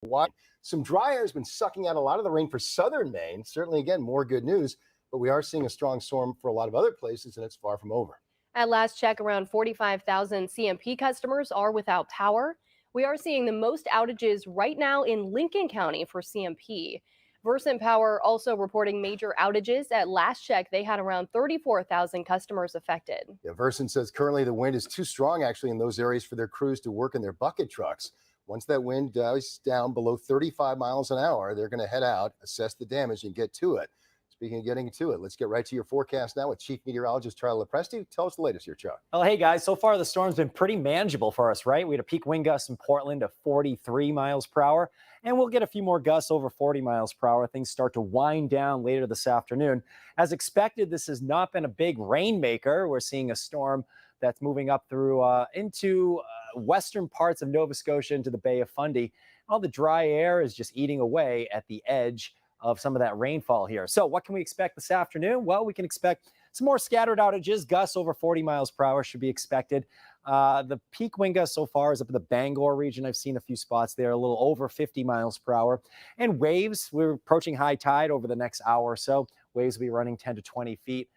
Why? Some dry air has been sucking out a lot of the rain for southern Maine. Certainly, again, more good news, but we are seeing a strong storm for a lot of other places, and it's far from over. At last check, around 45,000 CMP customers are without power. We are seeing the most outages right now in Lincoln County for CMP. Versant Power also reporting major outages. At last check, they had around 34,000 customers affected. Yeah, Versant says currently the wind is too strong, actually, in those areas for their crews to work in their bucket trucks. Once that wind dies down below 35 miles an hour, they're going to head out, assess the damage, and get to it. Speaking of getting to it, let's get right to your forecast now with Chief Meteorologist Charlie Lepresti. Tell us the latest here, Chuck. Oh, hey, guys. So far, the storm's been pretty manageable for us, right? We had a peak wind gust in Portland of 43 miles per hour, and we'll get a few more gusts over 40 miles per hour. Things start to wind down later this afternoon. As expected, this has not been a big rainmaker. We're seeing a storm that's moving up through into western parts of Nova Scotia into the Bay of Fundy. All the dry air is just eating away at the edge of some of that rainfall here. So what can we expect this afternoon? Well, we can expect some more scattered outages. Gusts over 40 miles per hour should be expected. The peak wind gust so far is up in the Bangor region. I've seen a few spots there, a little over 50 miles per hour. And waves, we're approaching high tide over the next hour or so. Waves will be running 10 to 20 feet.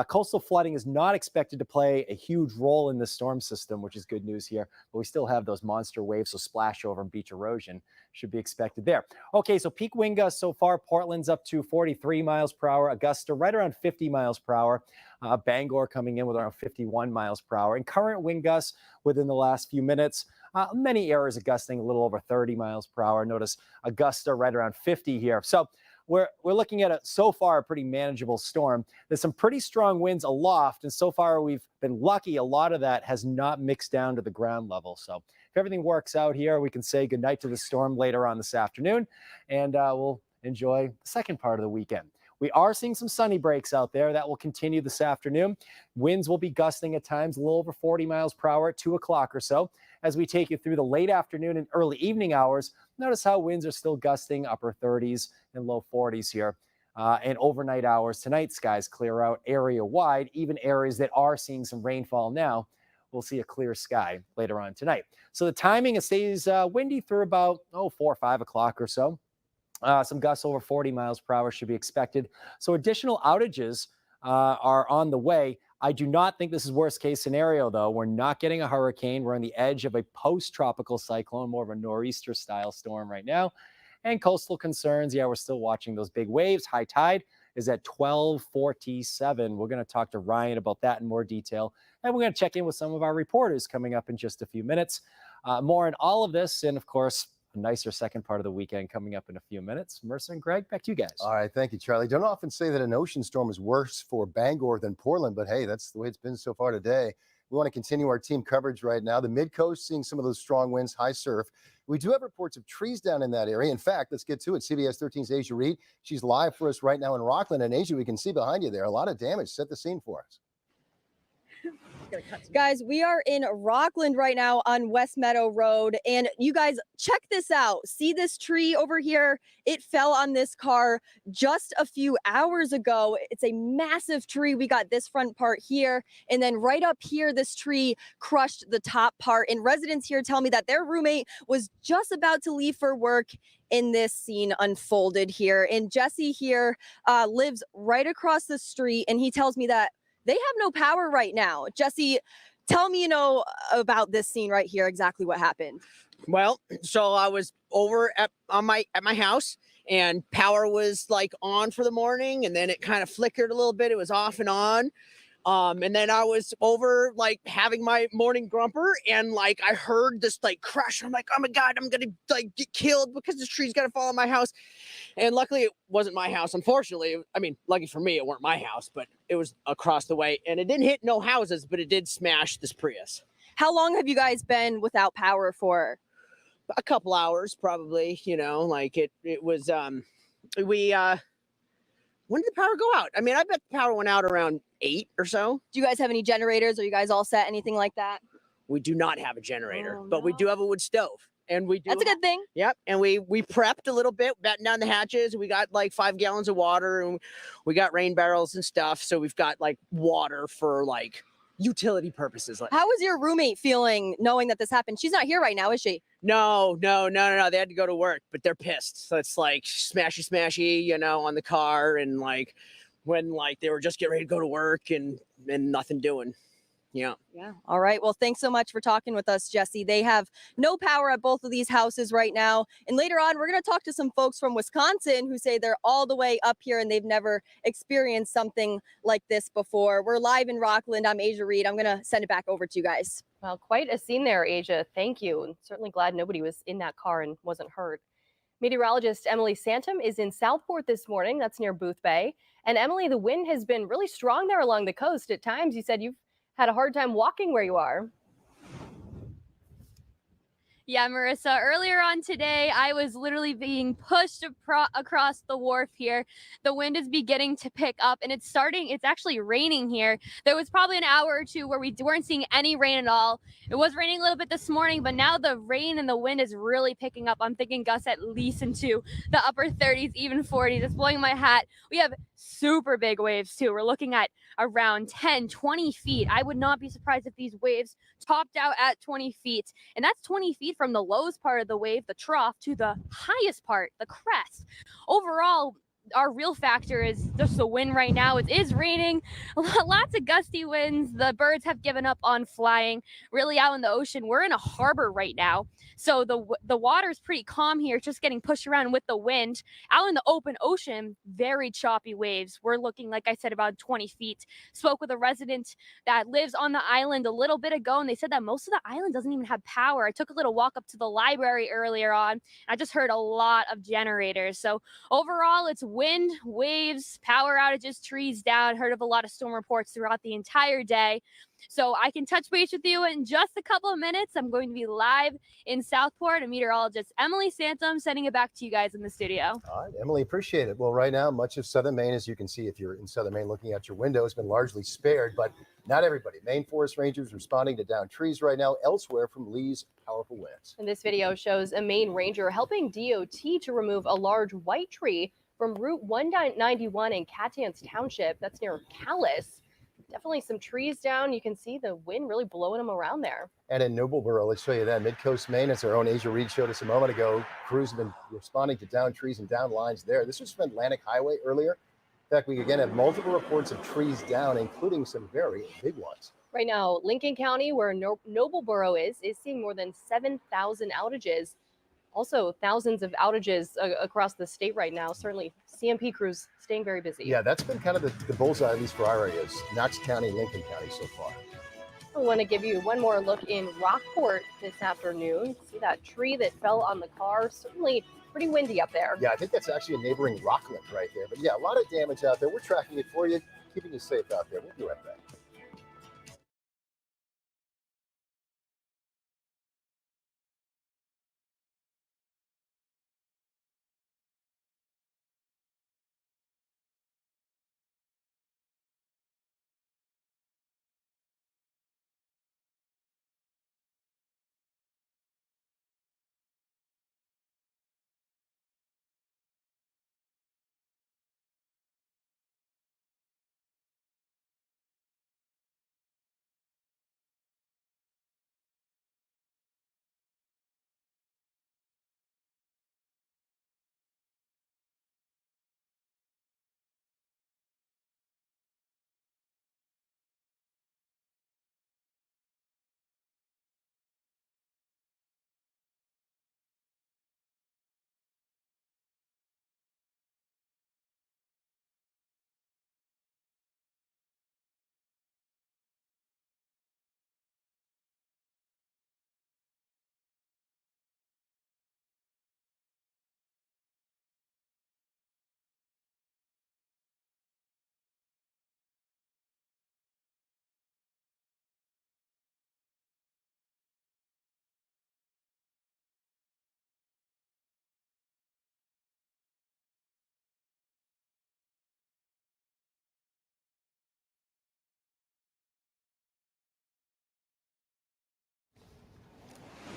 Coastal flooding is not expected to play a huge role in the storm system, which is good news here. But we still have those monster waves, so splash over and beach erosion should be expected there. Okay, so peak wind gusts so far, Portland's up to 43 miles per hour, Augusta right around 50 miles per hour, Bangor coming in with around 51 miles per hour. And current wind gusts within the last few minutes, many areas are gusting a little over 30 miles per hour. Notice Augusta right around 50 here. So we're looking at so far a pretty manageable storm. There's some pretty strong winds aloft, and so far we've been lucky. A lot of that has not mixed down to the ground level. So if everything works out here, we can say goodnight to the storm later on this afternoon, and we'll enjoy the second part of the weekend. We are seeing some sunny breaks out there. That will continue this afternoon. Winds will be gusting at times a little over 40 miles per hour at 2 o'clock or so. As we take you through the late afternoon and early evening hours, notice how winds are still gusting upper 30s and low 40s here. And overnight hours tonight, skies clear out area wide. Even areas that are seeing some rainfall now, we'll see a clear sky later on tonight. So the timing, it stays windy through about 4 or 5 o'clock or so. Some gusts over 40 miles per hour should be expected. So additional outages are on the way. I do not think this is worst case scenario, though. We're not getting a hurricane. We're on the edge of a post-tropical cyclone, more of a nor'easter style storm right now. And coastal concerns, yeah, we're still watching those big waves. High tide is at 12:47. We're going to talk to Ryan about that in more detail. And we're going to check in with some of our reporters coming up in just a few minutes. More on all of this, and of course, a nicer second part of the weekend coming up in a few minutes. Mercer and Greg, back to you guys. All right, thank you, Charlie. Don't often say that an ocean storm is worse for Bangor than Portland, but hey, that's the way it's been so far today. We want to continue our team coverage right now. The mid-coast seeing some of those strong winds, high surf. We do have reports of trees down in that area. In fact, let's get to it. CBS 13's Asia Reed. She's live for us right now in Rockland. And Asia, we can see behind you there a lot of damage. Set the scene for us. Guys, we are in Rockland right now on West Meadow Road, and you guys check this out. See this tree over here? It fell on this car just a few hours ago. It's a massive tree. We got this front part here, and then right up here, this tree crushed the top part. And residents here tell me that their roommate was just about to leave for work in this scene unfolded here. And Jesse here lives right across the street, and he tells me that they have no power right now. Jesse, tell me, about this scene right here, exactly what happened. Well, so I was over at my house, and power was like on for the morning, and then it kind of flickered a little bit. It was off and on. And then I was over like having my morning grumper, and like I heard this like crash. I'm like, oh my God, I'm gonna like get killed because this tree's gonna fall on my house. And luckily it wasn't my house. Unfortunately, I mean, lucky for me, it weren't my house, but it was across the way, and it didn't hit no houses, but it did smash this Prius. How long have you guys been without power for? A couple hours, probably. Like it was. When did the power go out? I mean, I bet the power went out around 8 or so. Do you guys have any generators? Are you guys all set? Anything like that? We do not have a generator, but we do have a wood stove. And we do. That's a good thing. Yep. And we prepped a little bit, battened down the hatches. We got like 5 gallons of water, and we got rain barrels and stuff. So we've got like water for like utility purposes. How is your roommate feeling knowing that this happened? She's not here right now, is she? No. They had to go to work, but they're pissed. So it's like smashy, you know, on the car, and like when like they were just getting ready to go to work and nothing doing. Yeah. Yeah. All right. Well, thanks so much for talking with us, Jesse. They have no power at both of these houses right now. And later on, we're going to talk to some folks from Wisconsin who say they're all the way up here and they've never experienced something like this before. We're live in Rockland. I'm Asia Reed. I'm going to send it back over to you guys. Well, quite a scene there, Asia. Thank you. And certainly glad nobody was in that car and wasn't hurt. Meteorologist Emily Santom is in Southport this morning. That's near Booth Bay. And Emily, the wind has been really strong there along the coast. At times, you said you've had a hard time walking where you are. Yeah, Marissa, earlier on today, I was literally being pushed across the wharf here. The wind is beginning to pick up and it's actually raining here. There was probably an hour or two where we weren't seeing any rain at all. It was raining a little bit this morning, but now the rain and the wind is really picking up. I'm thinking gusts at least into the upper 30s, even 40s. It's blowing my hat. We have super big waves too. We're looking at around 10, 20 feet. I would not be surprised if these waves topped out at 20 feet. And that's 20 feet from the lowest part of the wave, the trough, to the highest part, the crest. Overall, our real factor is just the wind right now. It is raining, lots of gusty winds. The birds have given up on flying really out in the ocean. We're in a harbor right now. So the water is pretty calm here, just getting pushed around with the wind. Out in the open ocean, very choppy waves. We're looking, like I said, about 20 feet. Spoke with a resident that lives on the island a little bit ago, and they said that most of the island doesn't even have power. I took a little walk up to the library earlier on, and I just heard a lot of generators. So overall, it's wind, waves, power outages, trees down. Heard of a lot of storm reports throughout the entire day. So I can touch base with you in just a couple of minutes. I'm going to be live in Southport, and meteorologist Emily Santom sending it back to you guys in the studio. All right, Emily, appreciate it. Well, right now, much of southern Maine, as you can see, if you're in southern Maine looking out your window, has been largely spared, but not everybody. Maine forest rangers responding to downed trees right now elsewhere from Lee's powerful winds. And this video shows a Maine ranger helping DOT to remove a large white tree from Route 191 in Catans Township. That's near Calais. Definitely some trees down. You can see the wind really blowing them around there. And in Noblesboro, let's show you that. Mid-Coast Maine, as our own Asia Reed showed us a moment ago, crews have been responding to downed trees and down lines there. This was from Atlantic Highway earlier. In fact, we again have multiple reports of trees down, including some very big ones. Right now, Lincoln County, where Noblesboro is seeing more than 7,000 outages. Also, thousands of outages across the state right now. Certainly, CMP crews staying very busy. Yeah, that's been kind of the bullseye, at least for our areas. Knox County, Lincoln County so far. I want to give you one more look in Rockport this afternoon. See that tree that fell on the car? Certainly pretty windy up there. Yeah, I think that's actually a neighboring Rockland right there. But yeah, a lot of damage out there. We're tracking it for you, keeping you safe out there. We'll be right back.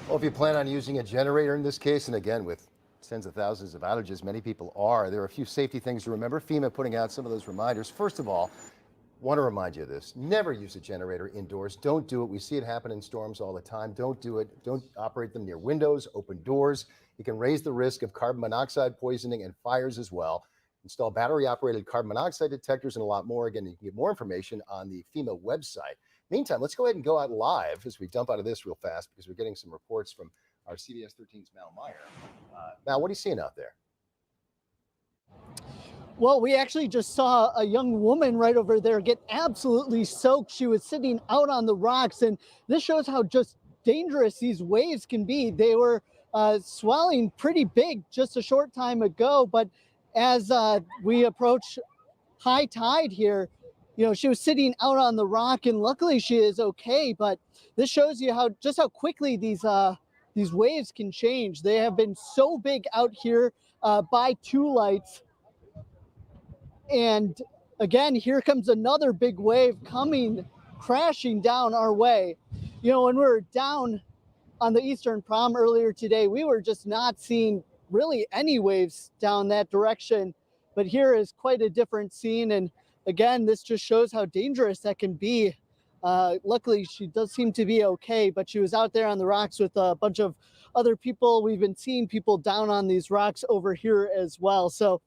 Well, if you plan on using a generator in this case, and again, with tens of thousands of outages, many people are, there are a few safety things to remember. FEMA putting out some of those reminders. First of all, Want to remind you of this. Never use a generator indoors. Don't do it. We see it happen in storms all the time. Don't do it. Don't operate them near windows, open doors. It can raise the risk of carbon monoxide poisoning and fires as well. Install battery operated carbon monoxide detectors and a lot more. Again, you can get more information on the FEMA website. Meantime, let's go ahead and go out live as we dump out of this real fast because we're getting some reports from our CBS 13's Mal Meyer. Mal, what are you seeing out there? Well, we actually just saw a young woman right over there get absolutely soaked. She was sitting out on the rocks, and this shows how just dangerous these waves can be. They were swelling pretty big just a short time ago, but as we approach high tide here, she was sitting out on the rock, and luckily she is okay. But this shows you how quickly these waves can change. They have been so big out here by Two Lights. And again, here comes another big wave coming, crashing down our way. When we were down on the Eastern Prom earlier today, we were just not seeing really any waves down that direction. But here is quite a different scene. And again, this just shows how dangerous that can be. Luckily, she does seem to be okay, but she was out there on the rocks with a bunch of other people. We've been seeing people down on these rocks over here as well. So,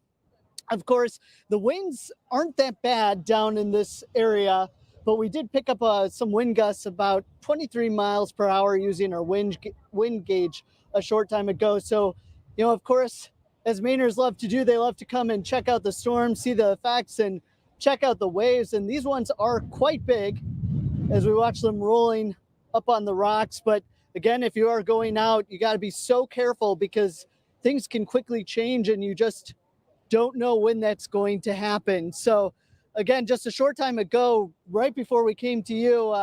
of course, the winds aren't that bad down in this area, but we did pick up some wind gusts about 23 miles per hour using our wind gauge a short time ago. So, of course, as Mainers love to do, they love to come and check out the storm, see the effects, and check out the waves. And these ones are quite big as we watch them rolling up on the rocks. But again, if you are going out, you got to be so careful because things can quickly change and you just don't know when that's going to happen. So again, just a short time ago, right before we came to you,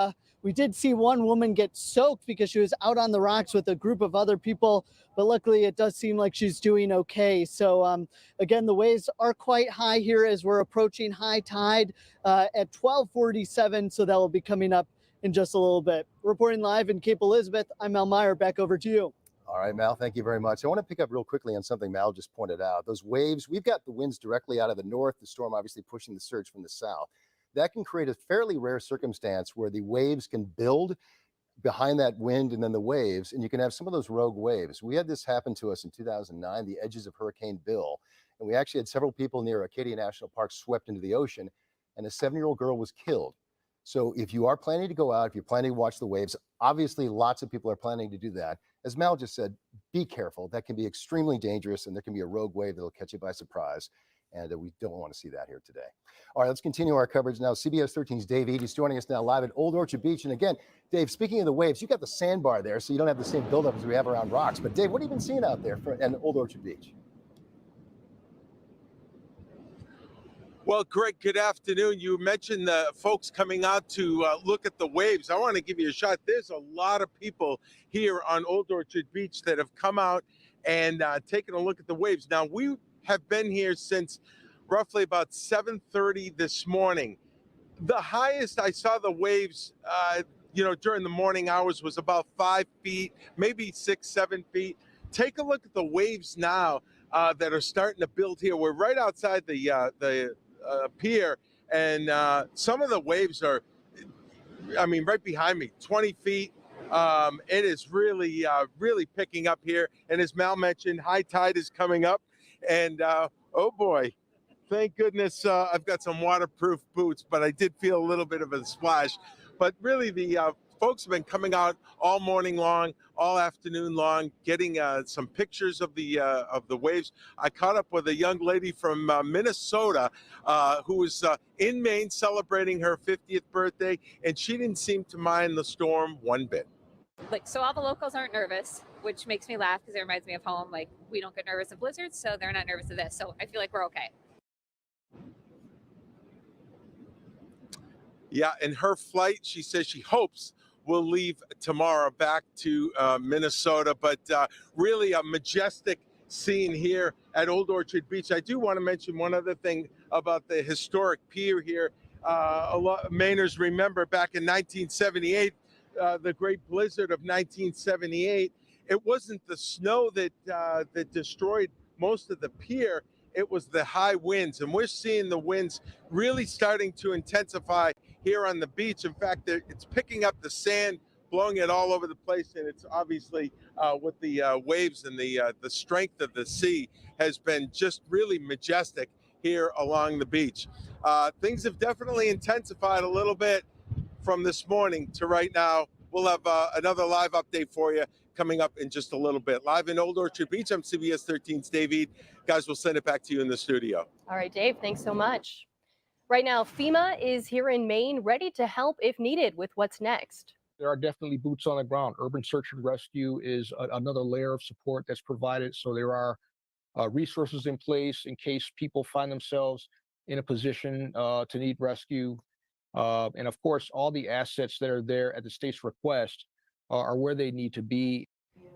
we did see one woman get soaked because she was out on the rocks with a group of other people, but luckily it does seem like she's doing okay. So again, the waves are quite high here as we're approaching high tide at 12:47. So that will be coming up in just a little bit. Reporting live in Cape Elizabeth, I'm Mal Meyer. Back over to you. All right, Mal, thank you very much. I want to pick up real quickly on something Mal just pointed out. Those waves, we've got the winds directly out of the north, the storm obviously pushing the surge from the south. That can create a fairly rare circumstance where the waves can build behind that wind and then the waves, and you can have some of those rogue waves. We had this happen to us in 2009, the edges of Hurricane Bill, and we actually had several people near Acadia National Park swept into the ocean, and a 7-year-old girl was killed. So if you are planning to go out, if you're planning to watch the waves, obviously lots of people are planning to do that. As Mal just said, be careful. That can be extremely dangerous, and there can be a rogue wave that'll catch you by surprise. And we don't want to see that here today. All right, let's continue our coverage now. CBS 13's Dave Eady's joining us now live at Old Orchard Beach. And again, Dave, speaking of the waves, you got the sandbar there, so you don't have the same buildup as we have around rocks. But Dave, what have you been seeing out there at Old Orchard Beach? Well, Greg, good afternoon. You mentioned the folks coming out to look at the waves. I want to give you a shot. There's a lot of people here on Old Orchard Beach that have come out and taken a look at the waves. Now, we have been here since roughly about 7:30 this morning. The highest I saw the waves, during the morning hours was about 5 feet, maybe 6, 7 feet. Take a look at the waves now that are starting to build here. We're right outside the pier, and some of the waves are, right behind me, 20 feet. It is really, really picking up here. And as Mal mentioned, high tide is coming up. And oh boy, thank goodness I've got some waterproof boots, but I did feel a little bit of a splash. But really, the folks have been coming out all morning long, all afternoon long, getting some pictures of the waves. I caught up with a young lady from Minnesota who was in Maine celebrating her 50th birthday, and she didn't seem to mind the storm one bit. So all the locals aren't nervous, which makes me laugh because it reminds me of home. We don't get nervous of blizzards, so they're not nervous of this. So I feel like we're okay. Yeah, and her flight, she says she hopes will leave tomorrow back to Minnesota, but really a majestic scene here at Old Orchard Beach. I do want to mention one other thing about the historic pier here. A lot of Mainers remember back in 1978, the great blizzard of 1978. It wasn't the snow that destroyed most of the pier. it was the high winds. And we're seeing the winds really starting to intensify here on the beach. In fact, it's picking up the sand, blowing it all over the place. And it's obviously with the waves and the strength of the sea has been just really majestic here along the beach. Things have definitely intensified a little bit from this morning to right now. We'll have another live update for you coming up in just a little bit. Live in Old Orchard Beach, I'm CBS 13's Dave Ead. Guys, we'll send it back to you in the studio. All right, Dave, thanks so much. Right now, FEMA is here in Maine, ready to help if needed with what's next. There are definitely boots on the ground. Urban search and rescue is another layer of support that's provided. So there are resources in place in case people find themselves in a position to need rescue. And of course, all the assets that are there at the state's request are where they need to be.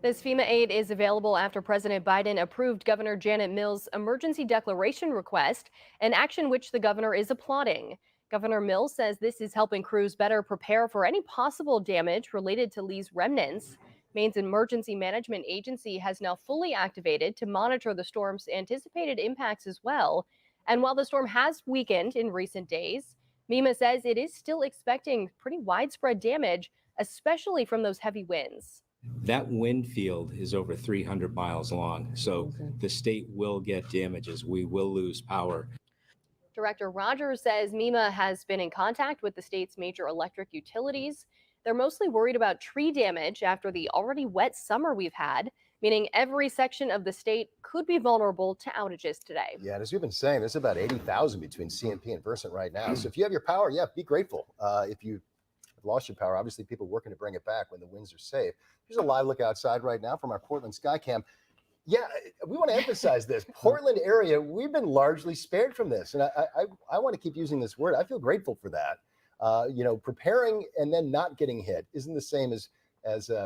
This FEMA aid is available after President Biden approved Governor Janet Mills' emergency declaration request, an action which the governor is applauding. Governor Mills says this is helping crews better prepare for any possible damage related to Lee's remnants. Maine's Emergency Management Agency has now fully activated to monitor the storm's anticipated impacts as well. And while the storm has weakened in recent days, MEMA says it is still expecting pretty widespread damage, especially from those heavy winds. That wind field is over 300 miles long, so the state will get damages. We will lose power. Director Rogers says MEMA has been in contact with the state's major electric utilities. They're mostly worried about tree damage after the already wet summer we've had, meaning every section of the state could be vulnerable to outages today. Yeah, as we've been saying, there's about 80,000 between CMP and Versant right now. So if you have your power, yeah, be grateful. If you have lost your power, obviously people working to bring it back when the winds are safe. Here's a live look outside right now from our Portland Skycam. Yeah, we want to emphasize this. Portland area, we've been largely spared from this. And I want to keep using this word. I feel grateful for that. Preparing and then not getting hit isn't the same as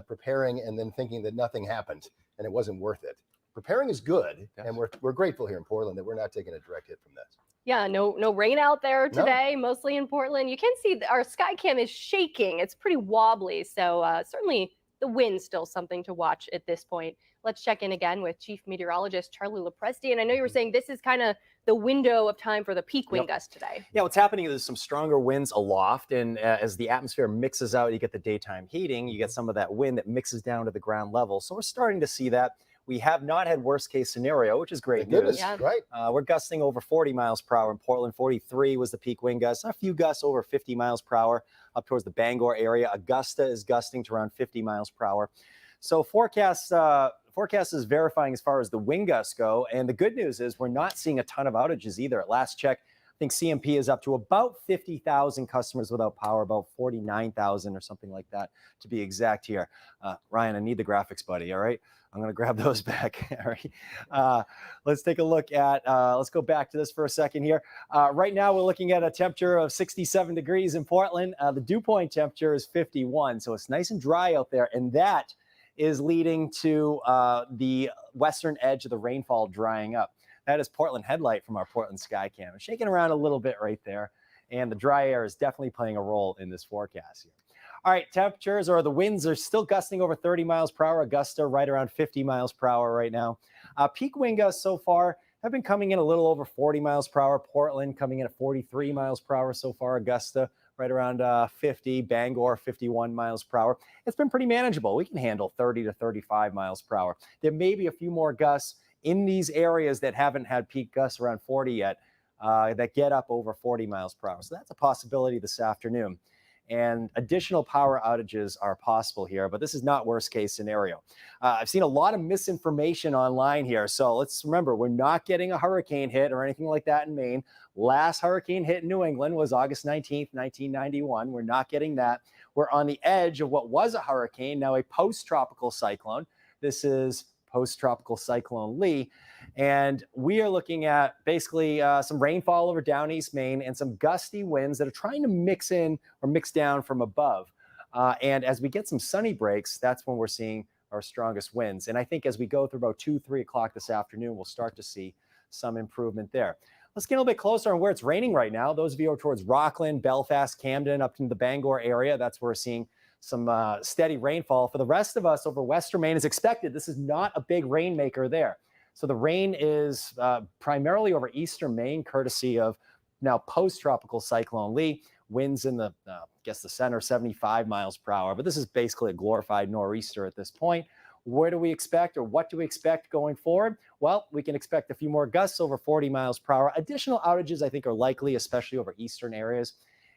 preparing and then thinking that nothing happened and it wasn't worth it. Preparing is good, and we're grateful here in Portland that we're not taking a direct hit from this. Yeah, no rain out there today, mostly in Portland. You can see our Skycam is shaking. It's pretty wobbly, so certainly the wind's still something to watch at this point. Let's check in again with Chief Meteorologist Charlie Lopresti. And I know you were saying this is kind of the window of time for the peak wind gust today. Yeah, what's happening is some stronger winds aloft, and as the atmosphere mixes out, you get the daytime heating, you get some of that wind that mixes down to the ground level. So we're starting to see that. We have not had worst case scenario, which is great news. Yeah. Right. We're gusting over 40 miles per hour in Portland. 43 was the peak wind gust. A few gusts over 50 miles per hour up towards the Bangor area. Augusta is gusting to around 50 miles per hour. So forecast is verifying as far as the wind gusts go. And the good news is we're not seeing a ton of outages either. At last check, I think CMP is up to about 50,000 customers without power, about 49,000 or something like that to be exact here. Ryan, I need the graphics, buddy. All right. I'm going to grab those back. All right. Let's take a look at, let's go back to this for a second here. Right now, we're looking at a temperature of 67 degrees in Portland. The dew point temperature is 51. So it's nice and dry out there. And that is leading to the western edge of the rainfall drying up. That is Portland headlight from our Portland Skycam. It's shaking around a little bit right there. And the dry air is definitely playing a role in this forecast here. All right, temperatures or the winds are still gusting over 30 miles per hour. Augusta right around 50 miles per hour right now. Peak wind gusts so far have been coming in a little over 40 miles per hour. Portland coming in at 43 miles per hour so far. Augusta right around 50. Bangor 51 miles per hour. It's been pretty manageable. We can handle 30 to 35 miles per hour. There may be a few more gusts in these areas that haven't had peak gusts around 40 yet that get up over 40 miles per hour. So that's a possibility this afternoon. And additional power outages are possible here, but this is not worst case scenario. I've seen a lot of misinformation online here. So let's remember, we're not getting a hurricane hit or anything like that in Maine. Last hurricane hit in New England was August 19th, 1991. We're not getting that. We're on the edge of what was a hurricane, now a post-tropical cyclone. This is post-tropical cyclone Lee. And we are looking at basically some rainfall over down East Maine and some gusty winds that are trying to mix in or mix down from above. And as we get some sunny breaks, that's when we're seeing our strongest winds. And I think as we go through about 2-3 o'clock this afternoon, we'll start to see some improvement there. Let's get a little bit closer on where it's raining right now. Those of you towards Rockland, Belfast, Camden, up to the Bangor area, that's where we're seeing some steady rainfall. For the rest of us over Western Maine, as expected, this is not a big rainmaker there. So the rain is primarily over eastern Maine, courtesy of now post-tropical cyclone Lee. Winds in the, the center, 75 miles per hour. But this is basically a glorified nor'easter at this point. Where do we expect, or what do we expect going forward? Well, we can expect a few more gusts over 40 miles per hour. Additional outages, I think, are likely, especially over eastern areas.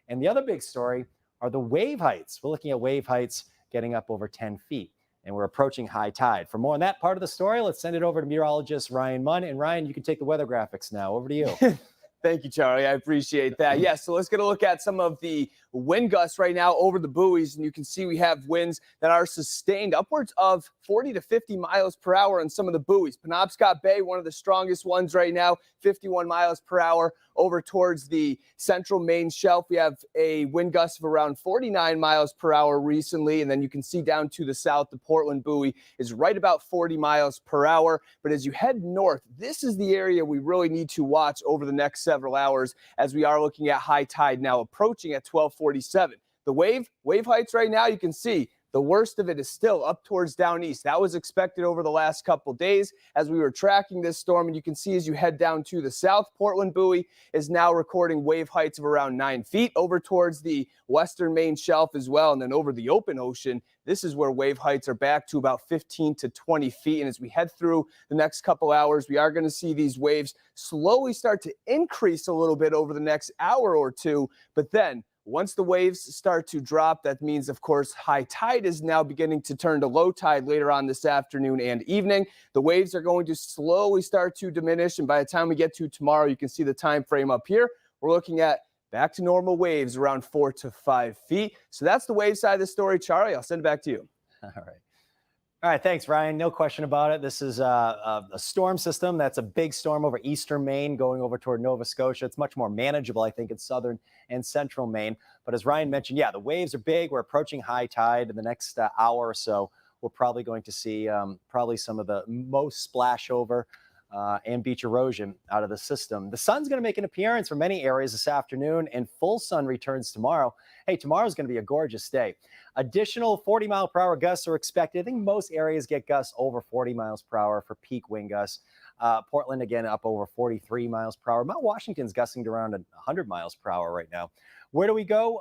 And the other big story are the wave heights. We're looking at wave heights getting up over 10 feet, and we're approaching high tide. For more on that part of the story, let's send it over to meteorologist Ryan Munn. And Ryan, you can take the weather graphics now. Over to you. Thank you, Charlie. I appreciate that. Yes, so let's get a look at some of the wind gusts right now over the buoys. And you can see we have winds that are sustained upwards of 40 to 50 miles per hour on some of the buoys. Penobscot Bay, one of the strongest ones right now, 51 miles per hour. Over towards the central Maine shelf, we have a wind gust of around 49 miles per hour recently. And then you can see down to the south, the Portland buoy is right about 40 miles per hour. But as you head north, this is the area we really need to watch over the next several hours, as we are looking at high tide now approaching at 12:47. The wave heights right now, you can see the worst of it is still up towards down east. That was expected over the last couple days as we were tracking this storm. And you can see as you head down to the south, Portland buoy is now recording wave heights of around 9 feet over towards the western Maine shelf as well. And then over the open ocean, this is where wave heights are back to about 15 to 20 feet. And as we head through the next couple hours, we are going to see these waves slowly start to increase a little bit over the next hour or two. But then once the waves start to drop, that means, of course, high tide is now beginning to turn to low tide later on this afternoon and evening. The waves are going to slowly start to diminish. And by the time we get to tomorrow, you can see the time frame up here. We're looking at back to normal waves around 4 to 5 feet. So that's the wave side of the story. Charlie, I'll send it back to you. All right, thanks, Ryan. No question about it. This is a storm system that's a big storm over eastern Maine going over toward Nova Scotia. It's much more manageable, I think, in southern and central Maine. But as Ryan mentioned, yeah, the waves are big. We're approaching high tide in the next hour or so. We're probably going to see probably some of the most splash over and beach erosion out of the system. The sun's going to make an appearance for many areas this afternoon, and full sun returns tomorrow. Hey, tomorrow's going to be a gorgeous day. Additional 40-mile-per-hour gusts are expected. I think most areas get gusts over 40 miles per hour for peak wind gusts. Portland, again, up over 43 miles per hour. Mount Washington's gusting to around 100 miles per hour right now. Where do we go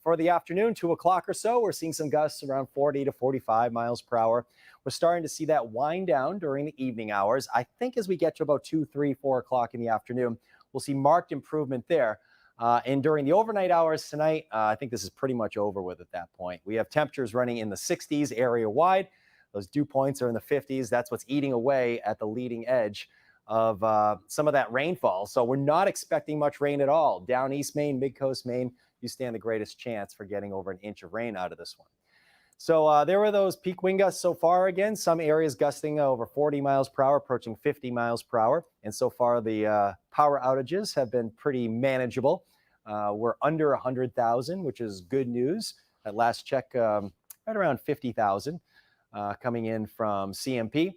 for the afternoon, 2 o'clock or so? We're seeing some gusts around 40 to 45 miles per hour. We're starting to see that wind down during the evening hours. I think as we get to about 2, 3, 4 o'clock in the afternoon, we'll see marked improvement there. And during the overnight hours tonight, I think this is pretty much over with at that point. We have temperatures running in the 60s area-wide. Those dew points are in the 50s. That's what's eating away at the leading edge of some of that rainfall. So we're not expecting much rain at all. Down East Maine, Mid-Coast Maine, you stand the greatest chance for getting over an inch of rain out of this one. So there were those peak wind gusts so far. Again, some areas gusting over 40 miles per hour, approaching 50 miles per hour. And so far, the power outages have been pretty manageable. We're under 100,000, which is good news. At last check, right around 50,000 coming in from CMP.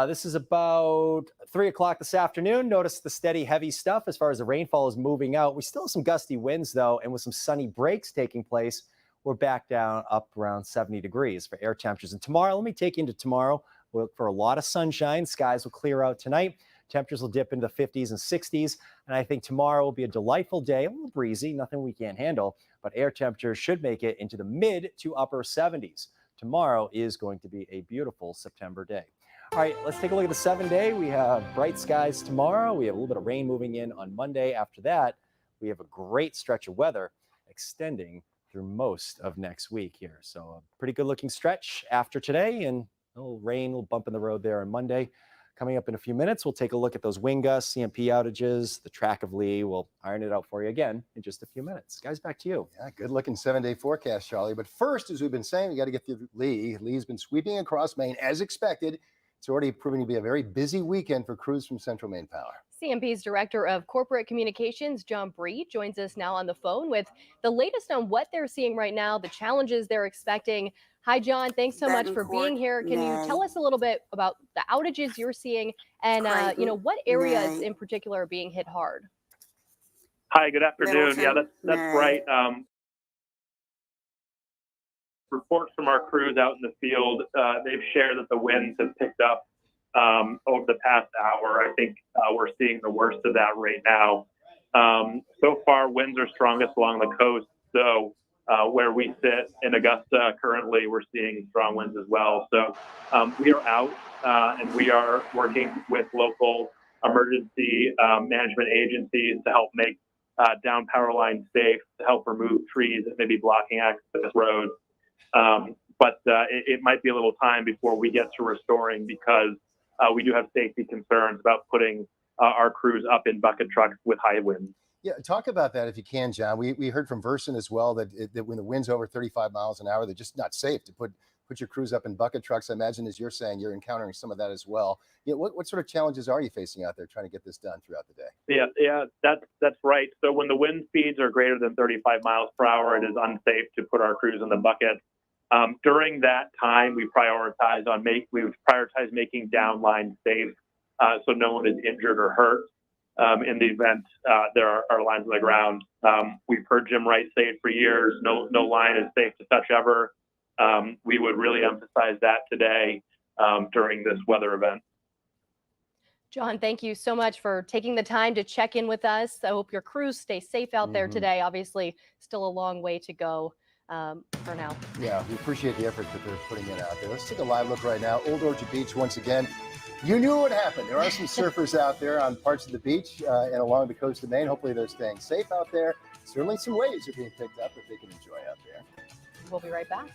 This is about 3 o'clock this afternoon. Notice the steady, heavy stuff as far as the rainfall is moving out. We still have some gusty winds, though, and with some sunny breaks taking place, we're back down up around 70 degrees for air temperatures. And tomorrow, let me take you into tomorrow. We'll look for a lot of sunshine. Skies will clear out tonight. Temperatures will dip into the 50s and 60s. And I think tomorrow will be a delightful day, a little breezy, nothing we can't handle, but air temperatures should make it into the mid to upper 70s. Tomorrow is going to be a beautiful September day. All right, let's take a look at the 7-day. We have bright skies tomorrow. We have a little bit of rain moving in on Monday. After that, we have a great stretch of weather extending through most of next week here. So a pretty good looking stretch after today, and a little rain, a little bump in the road there on Monday. Coming up in a few minutes, we'll take a look at those wind gusts, CMP outages, the track of Lee. We'll iron it out for you again in just a few minutes. Guys, back to you. Yeah, good looking 7-day forecast, Charlie. But first, as we've been saying, we got to get through Lee. Lee's been sweeping across Maine as expected. It's already proving to be a very busy weekend for crews from Central Maine Power. CMP's Director of Corporate Communications, John Bree, joins us now on the phone with the latest on what they're seeing right now, the challenges they're expecting. Hi, John. Thanks so much for being here. Can you tell us a little bit about the outages you're seeing and, what areas in particular are being hit hard? Hi, good afternoon. Yeah, that's right. Reports from our crews out in the field, they've shared that the winds have picked up over the past hour. I think we're seeing the worst of that right now. So far, winds are strongest along the coast. So where we sit in Augusta currently, we're seeing strong winds as well. So we are out and we are working with local emergency management agencies to help make down power lines safe, to help remove trees that may be blocking access roads. But it might be a little time before we get to restoring because we do have safety concerns about putting our crews up in bucket trucks with high winds. Yeah, talk about that if you can, John. We heard from Versant as well that when the wind's over 35 miles an hour, they're just not safe to put your crews up in bucket trucks. I imagine, as you're saying, you're encountering some of that as well. What sort of challenges are you facing out there trying to get this done throughout the day? Yeah, that's right. So when the wind speeds are greater than 35 miles per hour, it is unsafe to put our crews in the bucket. During that time, we prioritize making down lines safe, so no one is injured or hurt. In the event there are lines on the ground, we've heard Jim Wright say it for years. No line is safe to touch ever. We would really emphasize that today during this weather event. John, thank you so much for taking the time to check in with us. I hope your crews stay safe out there today. Obviously, still a long way to go for now. Yeah, we appreciate the effort that they're putting in out there. Let's take a live look right now. Old Orchard Beach once again. You knew what happened. There are some surfers out there on parts of the beach and along the coast of Maine. Hopefully they're staying safe out there. Certainly some waves are being picked up that they can enjoy out there. We'll be right back.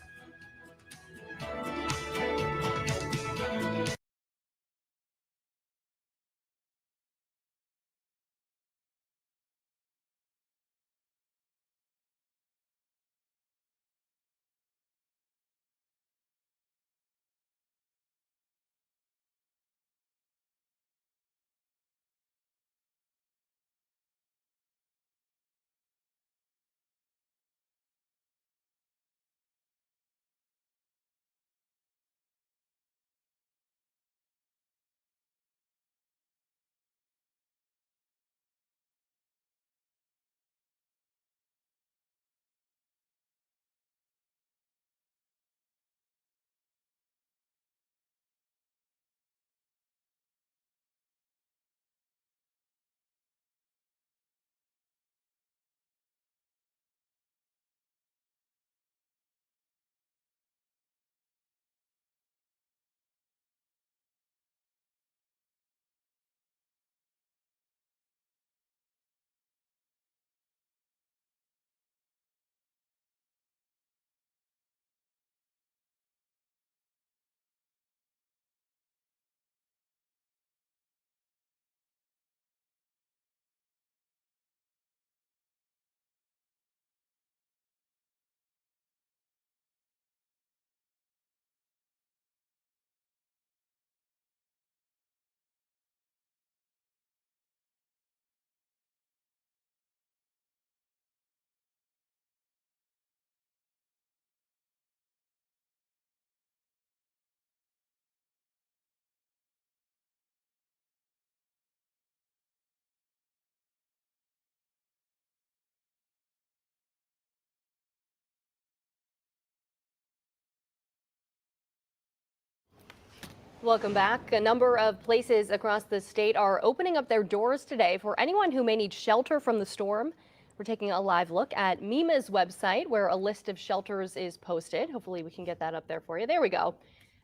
Welcome back. A number of places across the state are opening up their doors today for anyone who may need shelter from the storm. We're taking a live look at MEMA's website where a list of shelters is posted. Hopefully we can get that up there for you. There we go.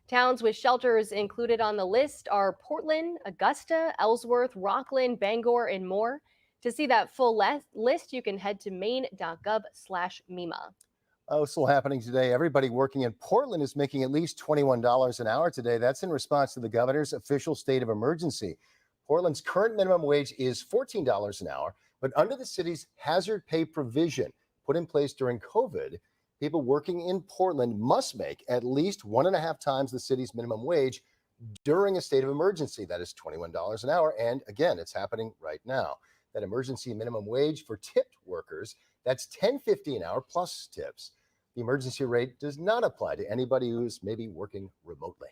Towns with shelters included on the list are Portland, Augusta, Ellsworth, Rockland, Bangor, and more. To see that full list, you can head to maine.gov/MEMA. Also happening today, everybody working in Portland is making at least $21 an hour today. That's in response to the governor's official state of emergency. Portland's current minimum wage is $14 an hour, but under the city's hazard pay provision put in place during COVID, people working in Portland must make at least 1.5 times the city's minimum wage during a state of emergency. That is $21 an hour. And again, it's happening right now. That emergency minimum wage for tipped workers, that's $10.50 an hour plus tips. The emergency rate does not apply to anybody who's maybe working remotely.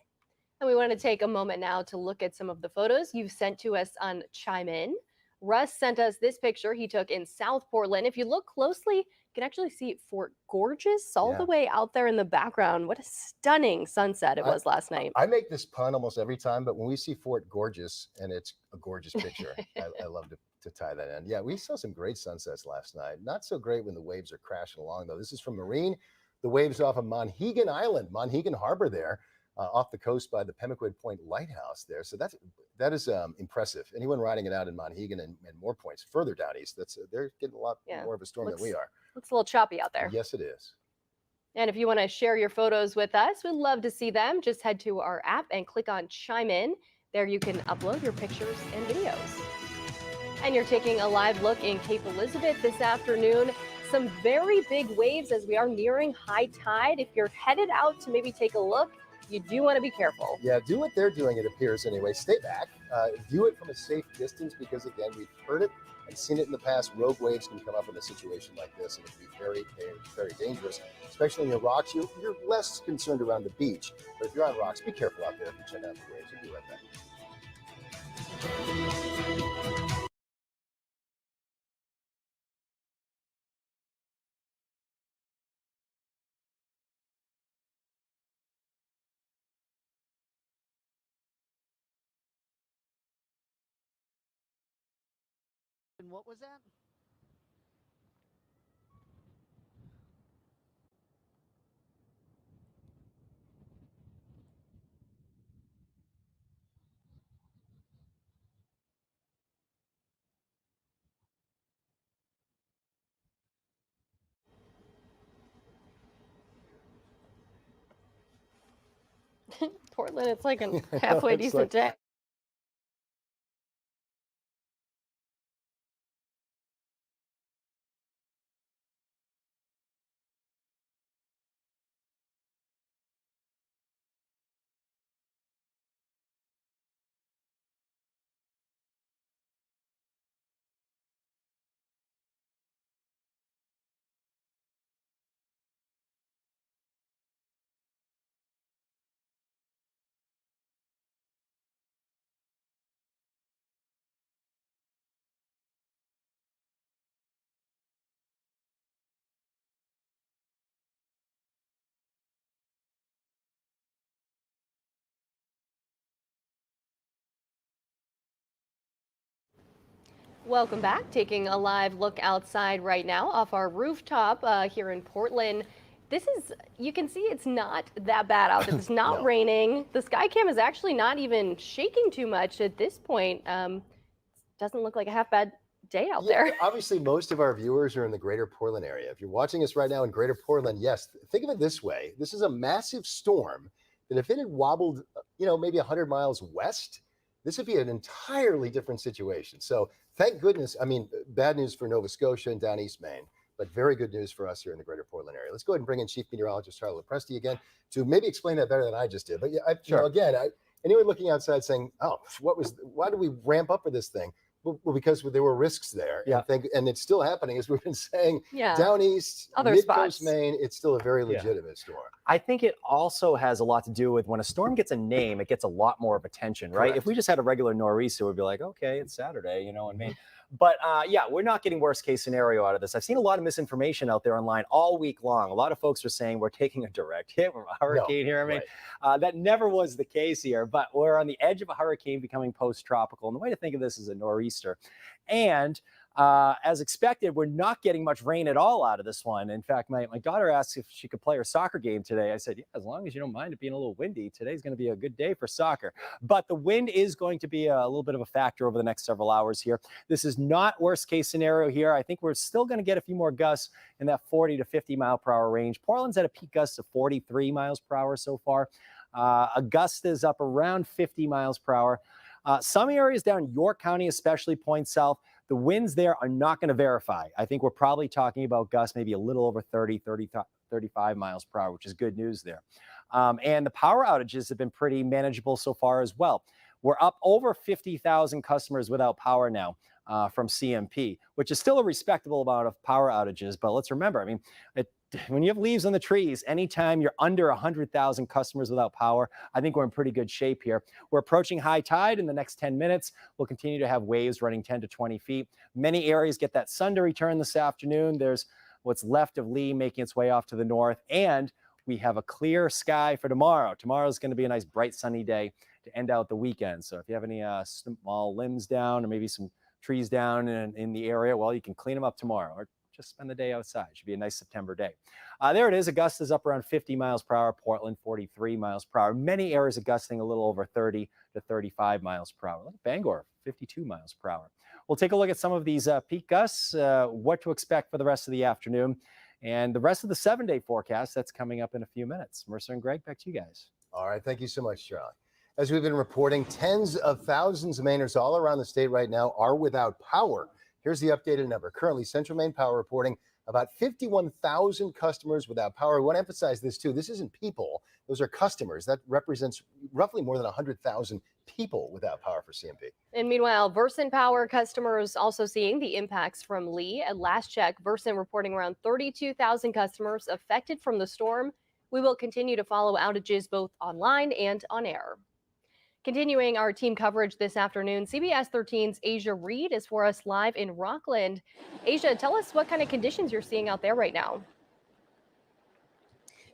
And we want to take a moment now to look at some of the photos you've sent to us on Chime In. Russ sent us this picture he took in South Portland. If you look closely, you can actually see Fort Gorgeous all Yeah. the way out there in the background. What a stunning sunset it was last night. I make this pun almost every time, but when we see Fort Gorgeous, and it's a gorgeous picture, I love to tie that in. Yeah, we saw some great sunsets last night. Not so great when the waves are crashing along, though. This is from Marine. The waves off of Monhegan Island, Monhegan Harbor there, off the coast by the Pemaquid Point Lighthouse there. So that is impressive. Anyone riding it out in Monhegan and more points further down east, they're getting a lot more of a storm than we are. Looks a little choppy out there. Yes, it is. And if you want to share your photos with us, we'd love to see them. Just head to our app and click on Chime In. There you can upload your pictures and videos. And you're taking a live look in Cape Elizabeth this afternoon. Some very big waves as we are nearing high tide. If you're headed out to maybe take a look, you do want to be careful. Yeah, do what they're doing, it appears anyway. Stay back, view it from a safe distance because, again, we've heard it and seen it in the past. Rogue waves can come up in a situation like this, and it can be very, very dangerous, especially in your rocks. You're less concerned around the beach, but if you're on rocks, be careful out there if you check out the waves. We'll be right back. And what was that? Portland, it's like a halfway decent day. Welcome back. Taking a live look outside right now off our rooftop here in Portland. You can see it's not that bad out there. It's not raining. The sky cam is actually not even shaking too much at this point. Doesn't look like a half bad day out there. Obviously, most of our viewers are in the greater Portland area. If you're watching us right now in greater Portland, yes, think of it this way. This is a massive storm that if it had wobbled, maybe 100 miles west, this would be an entirely different situation. So thank goodness. I mean, bad news for Nova Scotia and down East Maine, but very good news for us here in the greater Portland area. Let's go ahead and bring in Chief Meteorologist Charlotte Presti again to maybe explain that better than I just did. But yeah, anyone looking outside saying, "Oh, why did we ramp up for this thing?" Well, because there were risks there. Yeah. And it's still happening, as we've been saying. Yeah. Down east, Other mid-coast spots. Maine, it's still a very legitimate storm. I think it also has a lot to do with when a storm gets a name, it gets a lot more of attention, right? Correct. If we just had a regular nor'easter, we'd be like, okay, it's Saturday, in Maine. But yeah, we're not getting worst case scenario out of this. I've seen a lot of misinformation out there online all week long. A lot of folks are saying we're taking a direct hit from a hurricane here. I mean, that never was the case here, but we're on the edge of a hurricane becoming post-tropical. And the way to think of this is a nor'easter. And as expected, we're not getting much rain at all out of this one. In fact, my daughter asked if she could play her soccer game today. I said, yeah, as long as you don't mind it being a little windy, today's going to be a good day for soccer. But the wind is going to be a little bit of a factor over the next several hours here. This is not worst case scenario here. I think we're still going to get a few more gusts in that 40 to 50 mile per hour range. Portland's at a peak gust of 43 miles per hour so far. Augusta's up around 50 miles per hour. Some areas down York County, especially Point South, the winds there are not going to verify. I think we're probably talking about gusts maybe a little over 35 miles per hour, which is good news there. And the power outages have been pretty manageable so far as well. We're up over 50,000 customers without power now from CMP, which is still a respectable amount of power outages. But let's remember, I mean, when you have leaves on the trees, anytime you're under 100,000 customers without power, I think we're in pretty good shape here. We're approaching high tide in the next 10 minutes. We'll continue to have waves running 10 to 20 feet. Many areas get that sun to return this afternoon. There's what's left of Lee making its way off to the north, and we have a clear sky for tomorrow. Tomorrow is going to be a nice bright sunny day to end out the weekend. So if you have any small limbs down or maybe some trees down in the area, well, you can clean them up tomorrow or just spend the day outside. Should be a nice September day. There it is. Augusta's up around 50 miles per hour. Portland, 43 miles per hour. Many areas of gusting a little over 30 to 35 miles per hour. Look at Bangor, 52 miles per hour. We'll take a look at some of these peak gusts, what to expect for the rest of the afternoon, and the rest of the 7-day forecast that's coming up in a few minutes. Mercer and Greg, back to you guys. All right. Thank you so much, Charlie. As we've been reporting, tens of thousands of Mainers all around the state right now are without power. Here's the updated number. Currently, Central Maine Power reporting about 51,000 customers without power. I want to emphasize this, too. This isn't people. Those are customers. That represents roughly more than 100,000 people without power for CMP. And meanwhile, Versant Power customers also seeing the impacts from Lee. At last check, Versant reporting around 32,000 customers affected from the storm. We will continue to follow outages both online and on air. Continuing our team coverage this afternoon, CBS 13's Asia Reed is for us live in Rockland. Asia, tell us what kind of conditions you're seeing out there right now.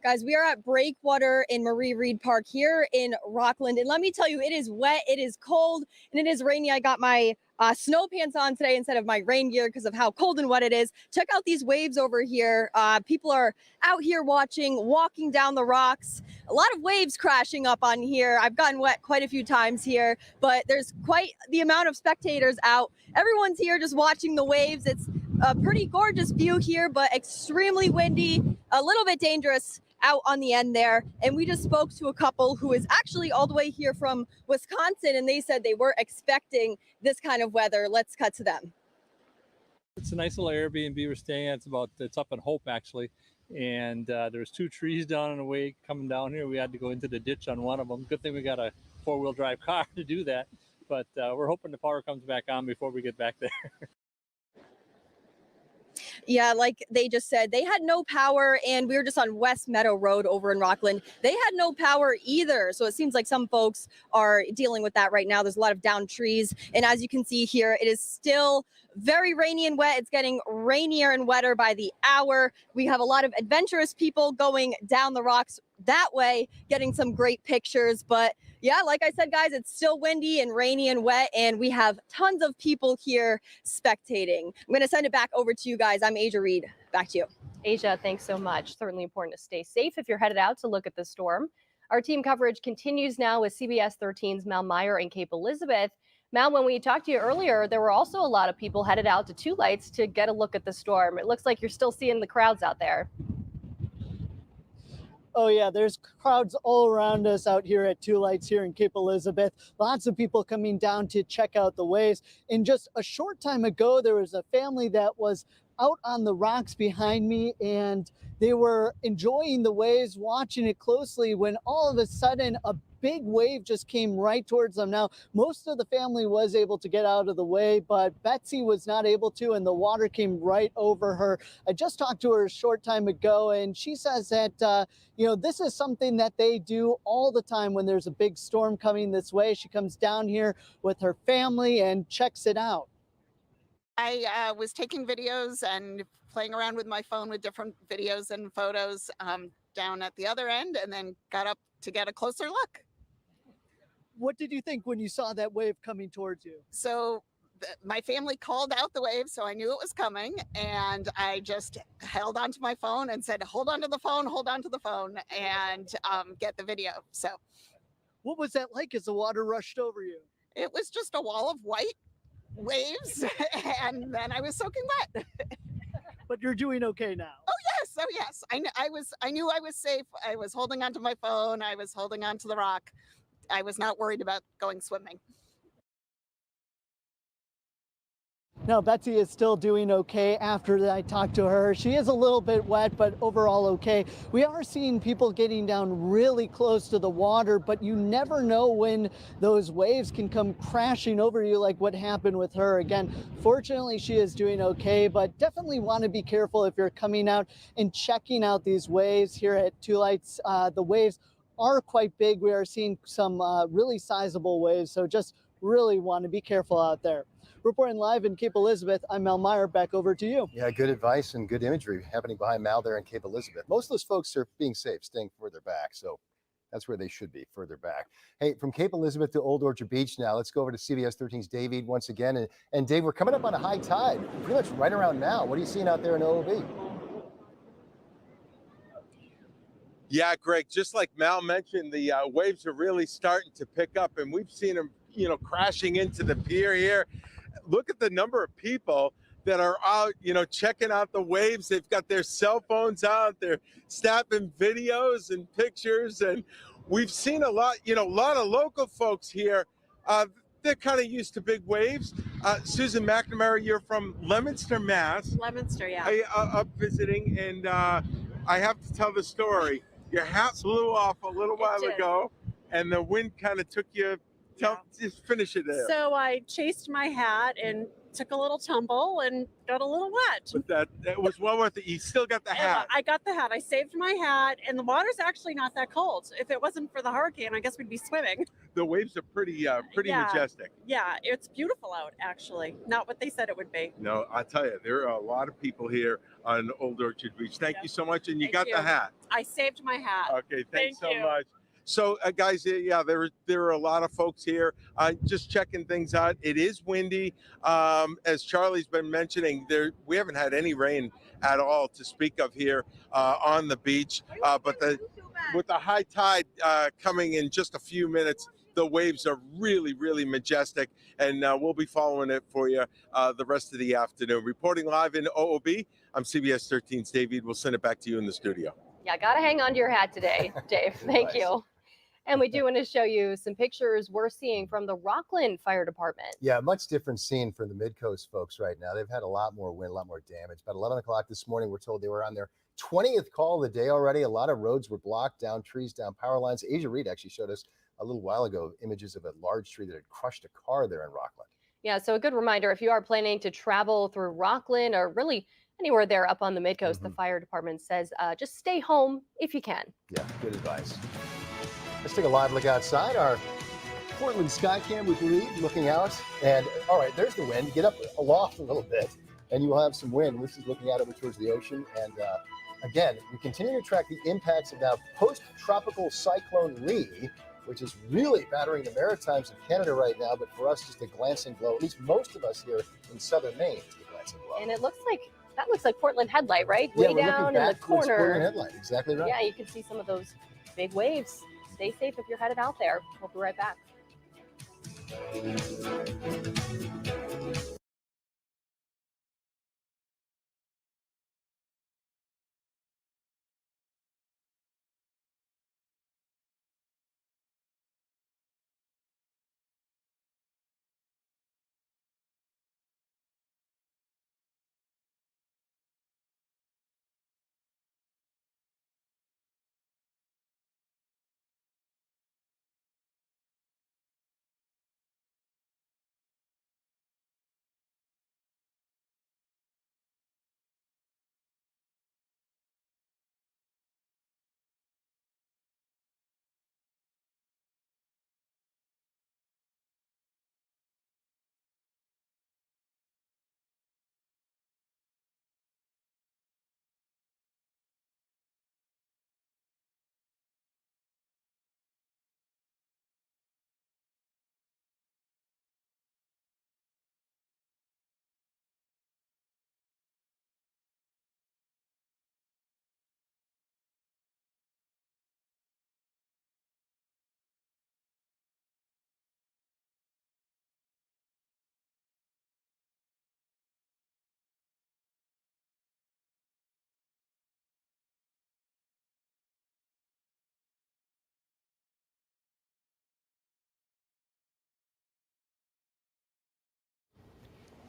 Guys, we are at Breakwater in Marie Reed Park here in Rockland. And let me tell you, it is wet, it is cold, and it is rainy. I got my snow pants on today instead of my rain gear because of how cold and wet it is. Check out these waves over here. People are out here walking down the rocks. A lot of waves crashing up on here. I've gotten wet quite a few times here, but there's quite the amount of spectators out. Everyone's here just watching the waves. It's a pretty gorgeous view here, but extremely windy, a little bit dangerous out on the end there. And we just spoke to a couple who is actually all the way here from Wisconsin, and they said they weren't expecting this kind of weather. Let's cut to them. It's a nice little Airbnb we're staying at. It's up in Hope actually, and there's 2 trees down in the way coming down here. We had to go into the ditch on one of them. Good thing we got a 4-wheel drive car to do that, but we're hoping the power comes back on before we get back there. Yeah, like they just said, they had no power, and we were just on West Meadow Road over in Rockland. They had no power either. So it seems like some folks are dealing with that right now. There's a lot of downed trees. And as you can see here, it is still very rainy and wet. It's getting rainier and wetter by the hour. We have a lot of adventurous people going down the rocks that way, getting some great pictures. But yeah, like I said, guys, it's still windy and rainy and wet, and we have tons of people here spectating. I'm going to send it back over to you guys. I'm Asia Reed. Back to you. Asia, thanks so much. Certainly important to stay safe if you're headed out to look at the storm. Our team coverage continues now with CBS 13's Mal Meyer in Cape Elizabeth. Mal, when we talked to you earlier, there were also a lot of people headed out to Two Lights to get a look at the storm. It looks like you're still seeing the crowds out there. Oh yeah, there's crowds all around us out here at Two Lights here in Cape Elizabeth. Lots of people coming down to check out the waves. And just a short time ago, there was a family that was out on the rocks behind me, and they were enjoying the waves, watching it closely, when all of a sudden a big wave just came right towards them. Now, most of the family was able to get out of the way, but Betsy was not able to, and the water came right over her. I just talked to her a short time ago, and she says that, this is something that they do all the time when there's a big storm coming this way. She comes down here with her family and checks it out. I was taking videos and playing around with my phone with different videos and photos down at the other end, and then got up to get a closer look. What did you think when you saw that wave coming towards you? So my family called out the wave, so I knew it was coming, and I just held onto my phone and said, hold on to the phone, and get the video. So what was that like as the water rushed over you? It was just a wall of white waves, and then I was soaking wet. But you're doing okay now. Oh yes. I knew I was safe. I was holding onto my phone. I was holding onto the rock. I was not worried about going swimming. No, Betsy is still doing okay after I talked to her. She is a little bit wet, but overall okay. We are seeing people getting down really close to the water, but you never know when those waves can come crashing over you like what happened with her. Again, fortunately, she is doing okay, but definitely want to be careful if you're coming out and checking out these waves here at Two Lights. The waves are quite big. We are seeing some really sizable waves, so just really want to be careful out there. Reporting live in Cape Elizabeth, I'm Mel Meyer. Back over to you. Yeah, good advice and good imagery happening behind Mal there in Cape Elizabeth. Most of those folks are being safe, staying further back. So that's where they should be, further back. Hey, from Cape Elizabeth to Old Orchard Beach now, let's go over to CBS 13's Dave Ead once again. And Dave, we're coming up on a high tide, pretty much right around now. What are you seeing out there in OOB? Yeah, Greg, just like Mal mentioned, the waves are really starting to pick up, and we've seen them, crashing into the pier here. Look at the number of people that are out, checking out the waves. They've got their cell phones out, they're snapping videos and pictures, and we've seen a lot of local folks here. They're kind of used to big waves. Susan McNamara, you're from Leominster, Mass. Leominster, yeah. Up visiting, and I have to tell the story. Your hat blew off a little while ago, and the wind kind of took you. Just finish it there. So I chased my hat and took a little tumble and got a little wet. But that was well worth it. You still got the hat. I got the hat. I saved my hat, and the water's actually not that cold. If it wasn't for the hurricane, I guess we'd be swimming. The waves are pretty majestic. Yeah, it's beautiful out, actually. Not what they said it would be. No, I tell you, there are a lot of people here on Old Orchard Beach. Thank you so much, and you got the hat. I saved my hat. Okay, thanks so you. much. So, guys, yeah, there are a lot of folks here just checking things out. It is windy. As Charlie's been mentioning, we haven't had any rain at all to speak of here on the beach. But with the high tide coming in just a few minutes, the waves are really, really majestic, and we'll be following it for you the rest of the afternoon. Reporting live in OOB, I'm CBS 13's Dave Ead. We'll send it back to you in the studio. Yeah, got to hang on to your hat today, Dave. Thank you. And we do want to show you some pictures we're seeing from the Rockland Fire Department. Yeah, much different scene for the Mid-Coast folks right now. They've had a lot more wind, a lot more damage. About 11 o'clock this morning, we're told they were on their 20th call of the day already. A lot of roads were blocked, down trees, down power lines. Asia Reed actually showed us a little while ago images of a large tree that had crushed a car there in Rockland. Yeah, so a good reminder, if you are planning to travel through Rockland or really anywhere there up on the Mid-Coast, the fire department says just stay home if you can. Yeah, good advice. Let's take a live look outside. Our Portland sky cam with Reed looking out. And all right, there's the wind. Get up aloft a little bit and you will have some wind. This is looking out over towards the ocean. And again, we continue to track the impacts of now post-tropical cyclone Lee, which is really battering the Maritimes of Canada right now. But for us, just a glancing blow. At least most of us here in southern Maine, it's a glancing blow. And it looks like that looks like Portland Headlight, right? Yeah, way we're down looking in the back towards corner. Portland Headlight, exactly right. Yeah, you can see some of those big waves. Stay safe if you're headed out there. We'll be right back.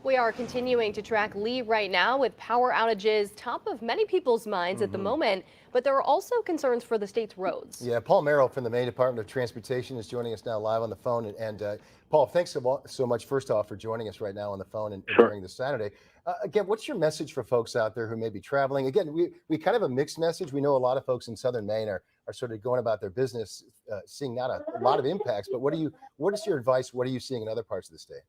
We are continuing to track Lee right now with power outages top of many people's minds at the moment, but there are also concerns for the state's roads. Yeah, Paul Merrill from the Maine Department of Transportation is joining us now live on the phone. And Paul, thanks so much, first off, for joining us right now on the phone and during this Saturday. Again, what's your message for folks out there who may be traveling? Again, we kind of a mixed message. We know a lot of folks in southern Maine are sort of going about their business, seeing not a lot of impacts. But what is your advice? What are you seeing in other parts of the state?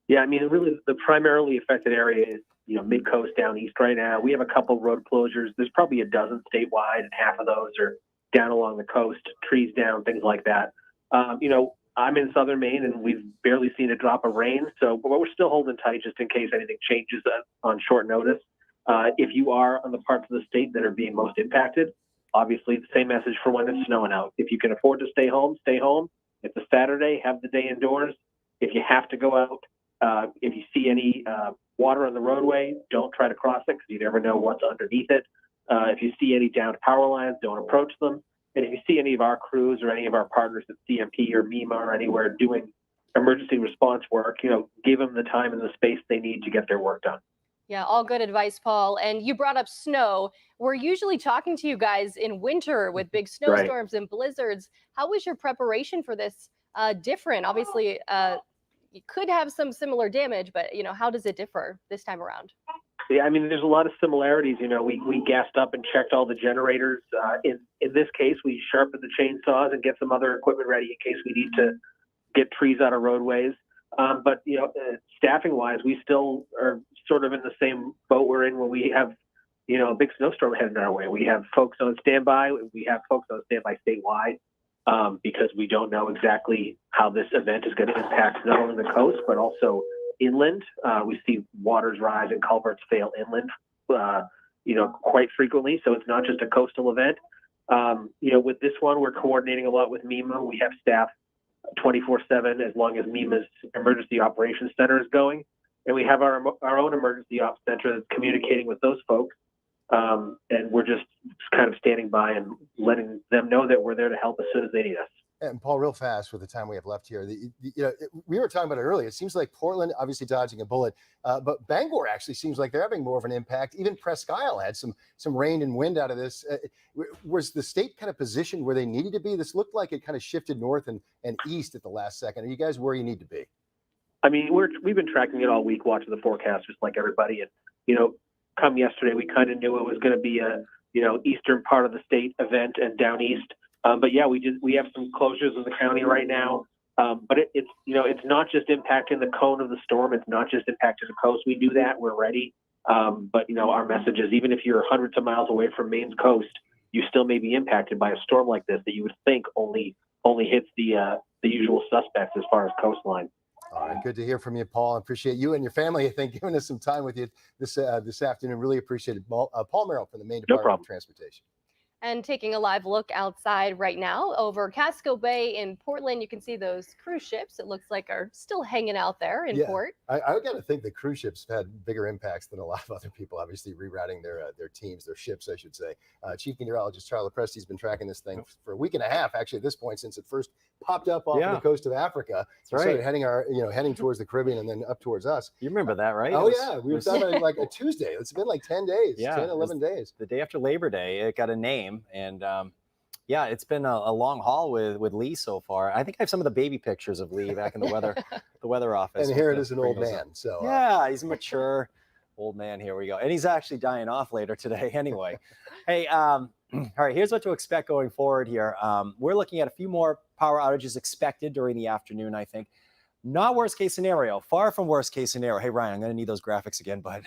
Yeah, I mean, really, the primarily affected area is, mid-coast down east right now. We have a couple road closures. There's probably a dozen statewide, and half of those are down along the coast, trees down, things like that. I'm in southern Maine, and we've barely seen a drop of rain, but we're still holding tight just in case anything changes on short notice. If you are on the parts of the state that are being most impacted, obviously the same message for when it's snowing out. If you can afford to stay home, stay home. If it's a Saturday, have the day indoors. If you have to go out, if you see any water on the roadway, don't try to cross it because you never know what's underneath it. If you see any downed power lines, don't approach them. And if you see any of our crews or any of our partners at CMP or MEMA or anywhere doing emergency response work, give them the time and the space they need to get their work done. Yeah, all good advice, Paul. And you brought up snow. We're usually talking to you guys in winter with big snowstorms and blizzards. How was your preparation for this different? Obviously, you could have some similar damage, but how does it differ this time around? Yeah, I mean, there's a lot of similarities. We gassed up and checked all the generators. In this case, we sharpened the chainsaws and get some other equipment ready in case we need to get trees out of roadways. But staffing wise, we still are sort of in the same boat we're in when we have, a big snowstorm heading our way. We have folks on standby. We have folks on standby statewide. Because we don't know exactly how this event is going to impact not only the coast, but also inland. We see waters rise and culverts fail inland, quite frequently. So it's not just a coastal event. With this one, we're coordinating a lot with MEMA. We have staff 24/7 as long as MEMA's Emergency Operations Center is going. And we have our own Emergency Ops Center that's communicating with those folks. And we're just kind of standing by and letting them know that we're there to help as soon as they need us. And Paul, real fast with the time we have left here, we were talking about it earlier. It seems like Portland, obviously dodging a bullet, but Bangor actually seems like they're having more of an impact. Even Presque Isle had some rain and wind out of this. Was the state kind of positioned where they needed to be? This looked like it kind of shifted north and east at the last second. Are you guys where you need to be? I mean, we've been tracking it all week, watching the forecast, just like everybody. And come yesterday, we kind of knew it was going to be a eastern part of the state event and down east. But yeah, we have some closures in the county right now. But it's not just impacting the cone of the storm. It's not just impacting the coast. We do that. We're ready. But our message is, even if you're hundreds of miles away from Maine's coast, you still may be impacted by a storm like this that you would think only hits the usual suspects as far as coastline. All right, good to hear from you, Paul. I appreciate you and your family, I think, giving us some time with you this afternoon. Really appreciate it. Paul Merrill from the Maine Department of Transportation. And taking a live look outside right now over Casco Bay in Portland, you can see those cruise ships. It looks like are still hanging out there in port. I got to think the cruise ships have had bigger impacts than a lot of other people, obviously rerouting their teams, their ships, I should say. Chief Meteorologist Charlie Presti has been tracking this thing for a week and a half, actually, at this point, since it first popped up off the coast of Africa. That's right. Started heading towards the Caribbean and then up towards us. You remember that, right? Oh, yeah. We were talking about like a Tuesday. It's been like 10 days, 10, 11 days. The day after Labor Day, it got a name. And yeah, it's been a long haul with Lee so far. I think I have some of the baby pictures of Lee back in the weather office. And here it is, an old man. So yeah, he's a mature old man. Here we go. And he's actually dying off later today anyway. Hey, all right, here's what to expect going forward here. We're looking at a few more power outages expected during the afternoon, I think. Not worst case scenario, far from worst case scenario. Hey, Ryan, I'm going to need those graphics again, bud.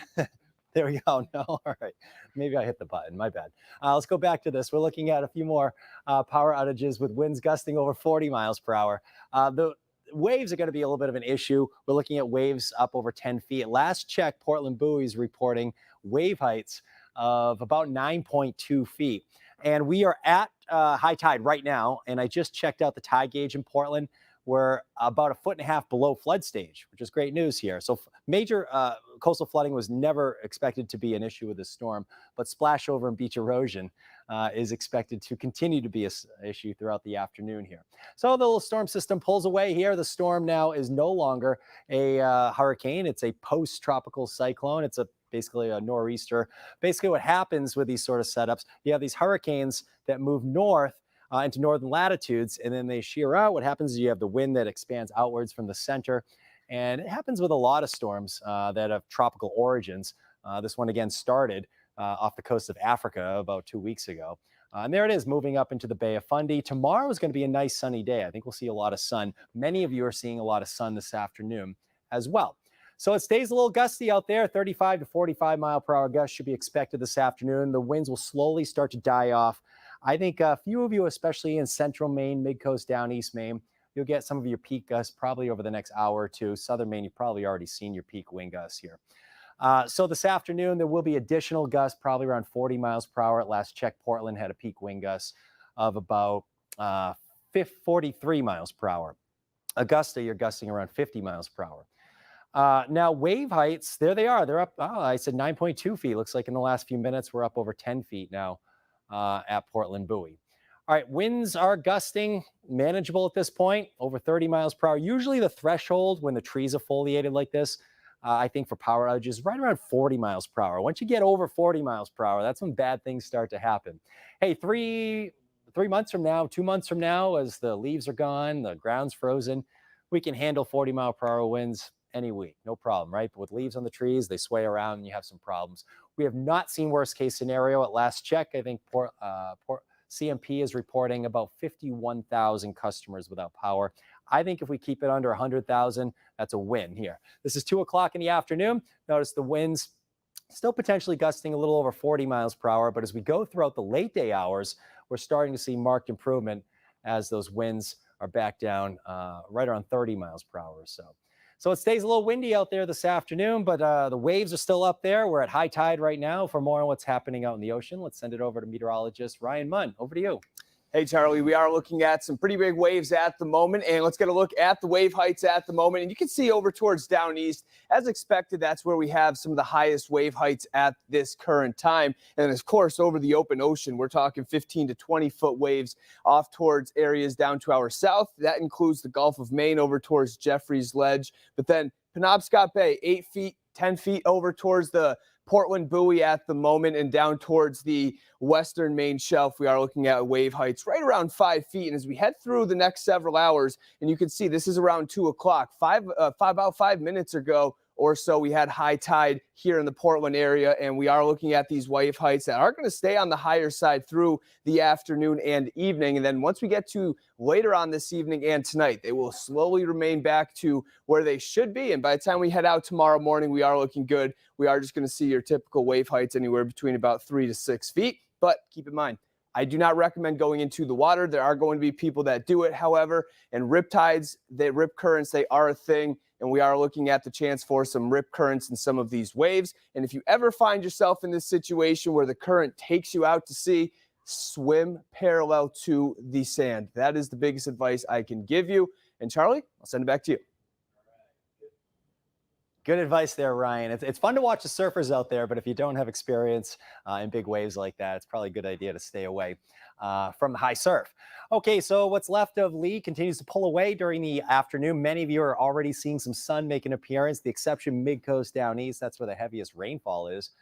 There we go. No, all right. Maybe I hit the button. My bad. Let's go back to this. We're looking at a few more power outages with winds gusting over 40 miles per hour. The waves are going to be a little bit of an issue. We're looking at waves up over 10 feet. Last check, Portland Buoy is reporting wave heights of about 9.2 feet. And we are at high tide right now. And I just checked out the tide gauge in Portland. We're about 1.5 feet below flood stage, which is great news here. So major coastal flooding was never expected to be an issue with this storm, but splash over and beach erosion is expected to continue to be an issue throughout the afternoon here. So the little storm system pulls away here. The storm now is no longer a hurricane. It's a post-tropical cyclone. It's basically a nor'easter. Basically what happens with these sort of setups, you have these hurricanes that move north into northern latitudes, and then they shear out. What happens is you have the wind that expands outwards from the center. And it happens with a lot of storms that have tropical origins. This one again started off the coast of Africa about 2 weeks ago. And there it is, moving up into the Bay of Fundy. Tomorrow is going to be a nice sunny day. I think we'll see a lot of sun. Many of you are seeing a lot of sun this afternoon as well. So it stays a little gusty out there. 35 to 45 mile per hour gusts should be expected this afternoon. The winds will slowly start to die off. I think a few of you, especially in central Maine, mid-coast down East Maine, you'll get some of your peak gusts probably over the next hour or two. Southern Maine, you've probably already seen your peak wind gusts here. So this afternoon, there will be additional gusts, probably around 40 miles per hour. At last check, Portland had a peak wind gust of about 43 miles per hour. Augusta, you're gusting around 50 miles per hour. Now, wave heights, there they are. They're up, I said 9.2 feet. Looks like in the last few minutes, we're up over 10 feet now at Portland Buoy. All right, winds are gusting, manageable at this point, over 30 miles per hour. Usually the threshold when the trees are foliated like this, I think for power outages, right around 40 miles per hour. Once you get over 40 miles per hour, that's when bad things start to happen. Hey, three months from now, 2 months from now, as the leaves are gone, the ground's frozen, we can handle 40 mile per hour winds any week, no problem, right? But with leaves on the trees, they sway around and you have some problems. We have not seen worst case scenario at last check. I think CMP is reporting about 51,000 customers without power. I think if we keep it under 100,000, that's a win here. This is 2 o'clock in the afternoon. Notice the winds still potentially gusting a little over 40 miles per hour. But as we go throughout the late day hours, we're starting to see marked improvement as those winds are back down right around 30 miles per hour or so. So it stays a little windy out there this afternoon, but the waves are still up there. We're at high tide right now. For more on what's happening out in the ocean, let's send it over to meteorologist Ryan Munn. Over to you. Hey, Charlie, we are looking at some pretty big waves at the moment, and let's get a look at the wave heights at the moment. And you can see over towards down east, as expected, that's where we have some of the highest wave heights at this current time. And of course, over the open ocean, we're talking 15 to 20 foot waves off towards areas down to our south. That includes the Gulf of Maine over towards Jeffrey's Ledge, but then Penobscot Bay, 8 feet, 10 feet over towards the Portland Buoy at the moment, and down towards the western Maine shelf, we are looking at wave heights right around 5 feet. And as we head through the next several hours, and you can see this is around 2 o'clock, about 5 minutes ago or so, we had high tide here in the Portland area, and we are looking at these wave heights that are going to stay on the higher side through the afternoon and evening. And then once we get to later on this evening and tonight, they will slowly remain back to where they should be. And by the time we head out tomorrow morning, we are looking good. We are just going to see your typical wave heights anywhere between about 3 to 6 feet. But keep in mind, I do not recommend going into the water. There are going to be people that do it, however, and rip tides, rip currents, they are a thing. And we are looking at the chance for some rip currents in some of these waves. And if you ever find yourself in this situation where the current takes you out to sea, swim parallel to the sand. That is the biggest advice I can give you. And Charlie, I'll send it back to you. Good advice there, Ryan. It's fun to watch the surfers out there, but if you don't have experience in big waves like that, it's probably a good idea to stay away from the high surf. Okay, so what's left of Lee continues to pull away during the afternoon. Many of you are already seeing some sun make an appearance. The exception mid-coast down east, that's where the heaviest rainfall is.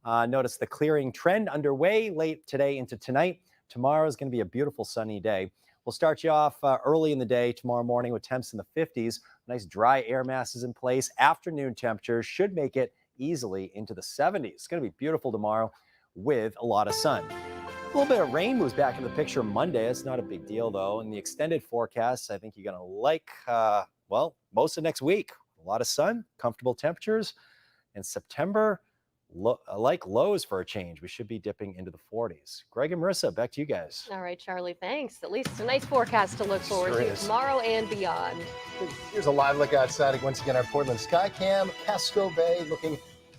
Notice the clearing trend underway late today into tonight. Tomorrow is going to be a beautiful sunny day. We'll start you off early in the day tomorrow morning with temps in the 50s. Nice dry air masses in place. Afternoon temperatures should make it easily into the 70s. It's going to be beautiful tomorrow with a lot of sun. A little bit of rain moves back in the picture Monday. It's not a big deal, though. In the extended forecasts, I think you're going to like, well, most of next week. A lot of sun, comfortable temperatures. In September, like lows for a change. We should be dipping into the 40s. Greg and Marissa, back to you guys. All right, Charlie, thanks. At least it's a nice forecast to look forward to tomorrow and beyond. Here's a live look outside. Once again, our Portland sky cam, Casco Bay, looking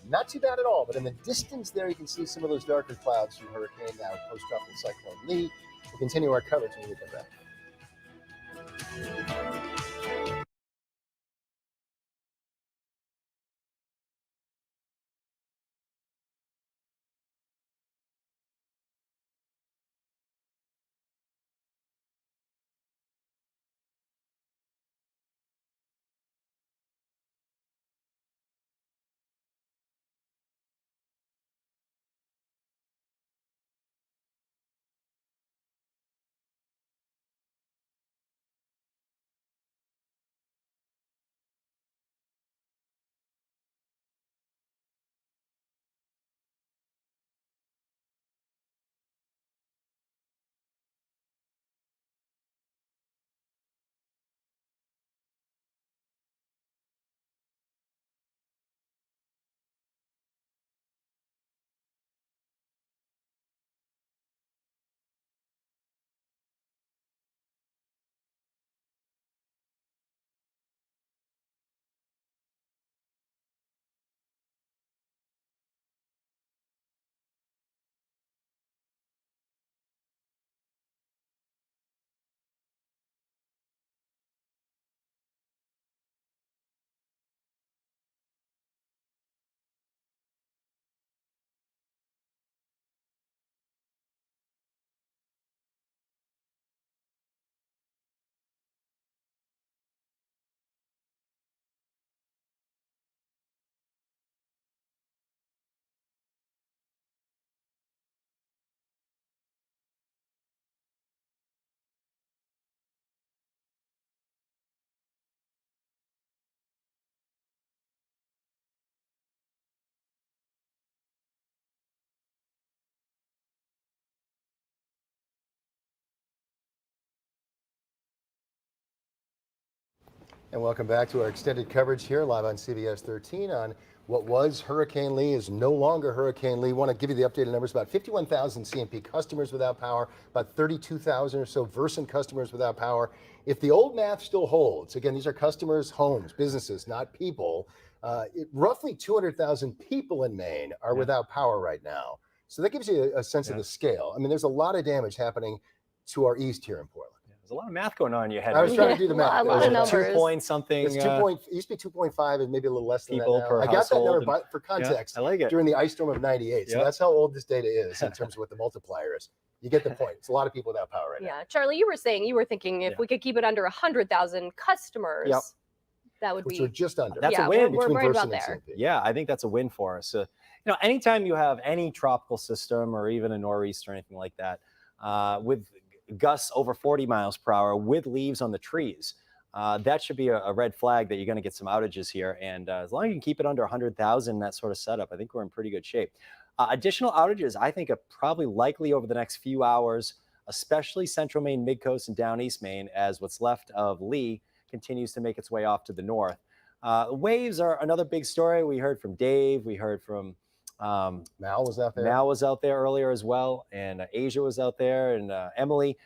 not too bad at all. But in the distance there, you can see some of those darker clouds from Hurricane, now post-tropical cyclone Lee. We'll continue our coverage when we get back. And welcome back to our extended coverage here live on CBS 13 on what was Hurricane Lee is no longer Hurricane Lee. Want to give you the updated numbers. About 51,000 CMP customers without power, about 32,000 or so Versant customers without power. If the old math still holds, again, these are customers, homes, businesses, not people. Roughly 200,000 people in Maine are without power right now. So that gives you a sense of the scale. I mean, there's a lot of damage happening to our east here in Portland. There's a lot of math going on in your head. I was trying to do the math. A lot of numbers. 2 point something. It's 2 point. It used to be 2.5 and maybe a little less than people that now. per I got that household number for context. I like it. During the ice storm of '98. So that's how old this data is in terms of what the multiplier is. You get the point. It's a lot of people without power right now. Yeah, Charlie, you were thinking if we could keep it under 100,000 customers, that would Which be are just under. That's a win. We're right about Versant and there. CMP. Yeah, I think that's a win for us. Anytime you have any tropical system or even a nor'easter or anything like that, with gusts over 40 miles per hour with leaves on the trees, that should be a red flag that you're going to get some outages here. And as long as you can keep it under 100,000, that sort of setup, I think we're in pretty good shape. Additional outages, I think, are probably likely over the next few hours, especially central Maine, mid-coast, and down east Maine, as what's left of Lee continues to make its way off to the north. Waves are another big story. We heard from Dave. We heard from Mal was out there. Mal was out there earlier as well, and Asia was out there, and Emily.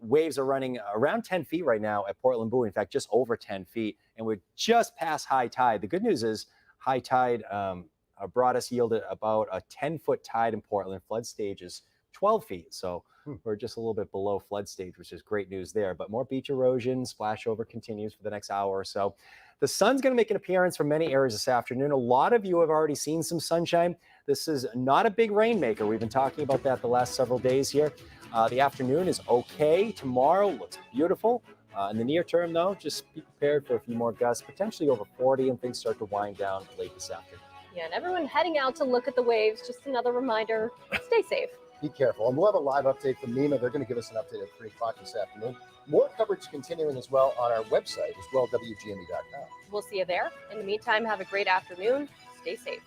Waves are running around 10 feet right now at Portland Buoy. In fact, just over 10 feet, and we're just past high tide. The good news is high tide yielded about a 10-foot tide in Portland. Flood stage is 12 feet, so we're just a little bit below flood stage, which is great news there. But more beach erosion, splash over continues for the next hour or so. The sun's going to make an appearance from many areas this afternoon. A lot of you have already seen some sunshine. This is not a big rainmaker. We've been talking about that the last several days here. The afternoon is okay. Tomorrow looks beautiful. In the near term, though, just be prepared for a few more gusts, potentially over 40, and things start to wind down late this afternoon. Yeah, and everyone heading out to look at the waves, just another reminder, stay safe. Be careful. And we'll have a live update from NEMA. They're going to give us an update at 3 o'clock this afternoon. More coverage continuing as well on our website as well, WGME.com. We'll see you there. In the meantime, have a great afternoon. Stay safe.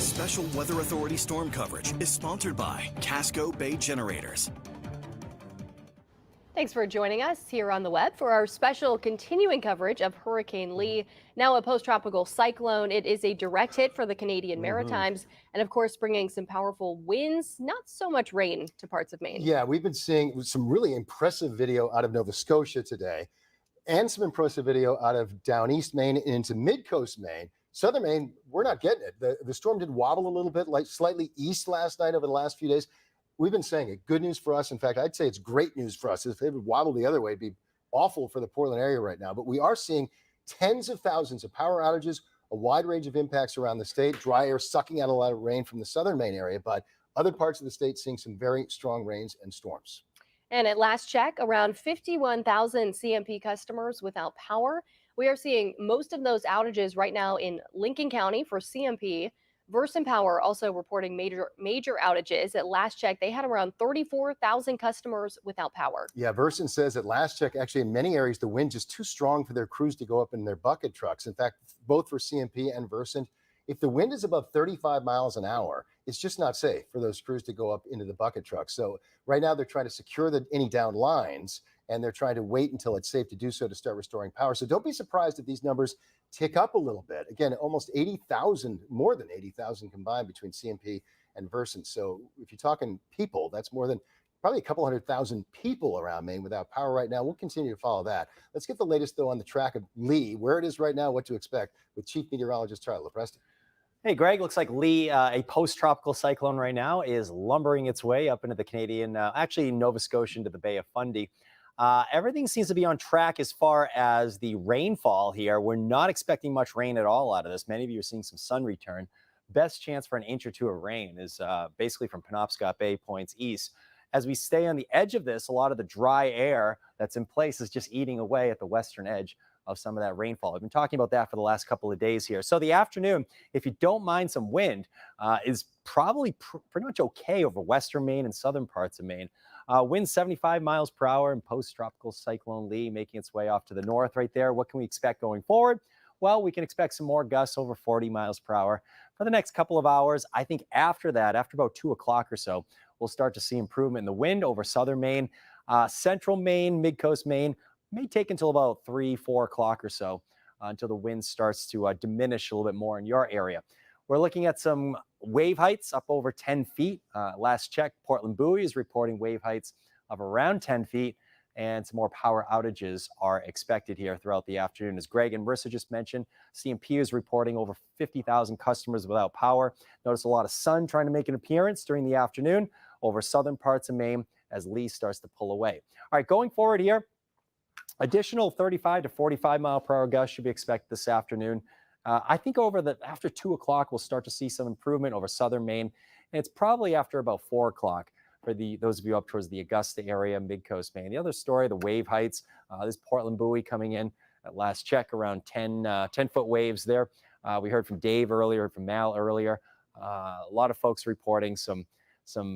Special Weather Authority storm coverage is sponsored by Casco Bay Generators. Thanks for joining us here on the web for our special continuing coverage of Hurricane Lee. Now a post-tropical cyclone. It is a direct hit for the Canadian Maritimes and, of course, bringing some powerful winds, not so much rain to parts of Maine. Yeah, we've been seeing some really impressive video out of Nova Scotia today and some impressive video out of down east Maine and into mid-coast Maine. Southern Maine, we're not getting it. The storm did wobble a little bit, like slightly east last night over the last few days. We've been saying it. Good news for us. In fact, I'd say it's great news for us. If it would wobble the other way, it'd be awful for the Portland area right now. But we are seeing tens of thousands of power outages, a wide range of impacts around the state, dry air sucking out a lot of rain from the southern Maine area, but other parts of the state seeing some very strong rains and storms. And at last check, around 51,000 CMP customers without power. We are seeing most of those outages right now in Lincoln County for CMP, Versant Power also reporting major outages. At last check, they had around 34,000 customers without power. Yeah, Versant says at last check, actually in many areas, the wind is too strong for their crews to go up in their bucket trucks. In fact, both for CMP and Versant, if the wind is above 35 miles an hour, it's just not safe for those crews to go up into the bucket trucks. So right now they're trying to secure any down lines, and they're trying to wait until it's safe to do so to start restoring power. So don't be surprised if these numbers tick up a little bit. Again, almost 80,000, more than 80,000 combined between CMP and Versant. So if you're talking people, that's more than probably a couple 100,000 people around Maine without power right now. We'll continue to follow that. Let's get the latest, though, on the track of Lee, where it is right now, what to expect with Chief Meteorologist Charlie LaPresta. Hey, Greg, looks like Lee, a post-tropical cyclone right now, is lumbering its way up into the Canadian, actually Nova Scotia into the Bay of Fundy. Everything seems to be on track as far as the rainfall here. We're not expecting much rain at all out of this. Many of you are seeing some sun return. Best chance for an inch or two of rain is basically from Penobscot Bay points east. As we stay on the edge of this, a lot of the dry air that's in place is just eating away at the western edge of some of that rainfall. I've been talking about that for the last couple of days here. So the afternoon, if you don't mind some wind, is probably pretty much okay over western Maine and southern parts of Maine. Wind 75 miles per hour and post-tropical cyclone Lee making its way off to the north right there. What can we expect going forward? Well, we can expect some more gusts over 40 miles per hour for the next couple of hours. I think after that, after about 2 o'clock or so, we'll start to see improvement in the wind over southern Maine. Central Maine, mid-coast Maine, may take until about 3, 4 o'clock or so until the wind starts to diminish a little bit more in your area. We're looking at some wave heights up over 10 feet. Last check, Portland Buoy is reporting wave heights of around 10 feet, and some more power outages are expected here throughout the afternoon. As Greg and Marissa just mentioned, CMP is reporting over 50,000 customers without power. Notice a lot of sun trying to make an appearance during the afternoon over southern parts of Maine as Lee starts to pull away. All right, going forward here, additional 35 to 45 mile per hour gusts should be expected this afternoon. I think after 2 o'clock, we'll start to see some improvement over southern Maine. And it's probably after about 4 o'clock for those of you up towards the Augusta area, mid-coast Maine. The other story, the wave heights, this Portland Buoy coming in at last check around 10-foot waves there. We heard from Dave earlier, from Mal earlier. A lot of folks reporting a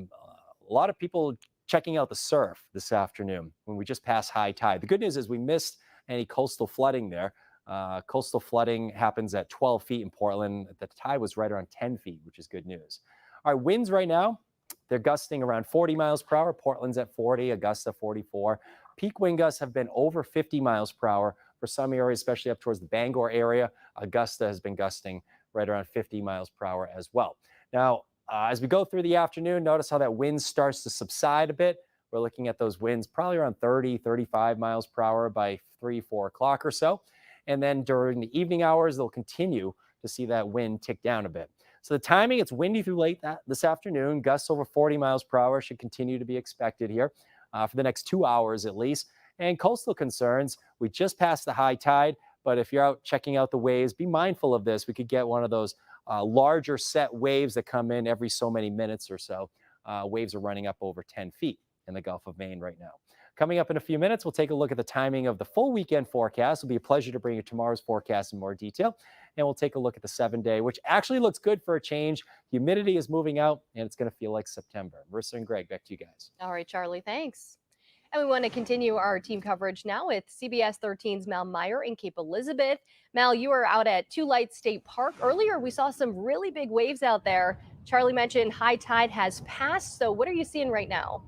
lot of people checking out the surf this afternoon when we just passed high tide. The good news is we missed any coastal flooding there. Coastal flooding happens at 12 feet in Portland. The tide was right around 10 feet, which is good news. All right, winds right now, they're gusting around 40 miles per hour. Portland's at 40, Augusta 44. Peak wind gusts have been over 50 miles per hour for some areas, especially up towards the Bangor area. Augusta has been gusting right around 50 miles per hour as well. Now, as we go through the afternoon, notice how that wind starts to subside a bit. We're looking at those winds probably around 30, 35 miles per hour by 3, 4 o'clock or so. And then during the evening hours, they'll continue to see that wind tick down a bit. So the timing, it's windy through late this afternoon. Gusts over 40 miles per hour should continue to be expected here for the next 2 hours at least. And coastal concerns, we just passed the high tide, but if you're out checking out the waves, be mindful of this. We could get one of those larger set waves that come in every so many minutes or so. Waves are running up over 10 feet in the Gulf of Maine right now. Coming up in a few minutes, we'll take a look at the timing of the full weekend forecast. It'll be a pleasure to bring you tomorrow's forecast in more detail. And we'll take a look at the 7-day, which actually looks good for a change. Humidity is moving out, and it's going to feel like September. Marissa and Greg, back to you guys. All right, Charlie, thanks. And we want to continue our team coverage now with CBS 13's Mal Meyer in Cape Elizabeth. Mal, you are out at Two Lights State Park. Earlier, we saw some really big waves out there. Charlie mentioned high tide has passed. So what are you seeing right now?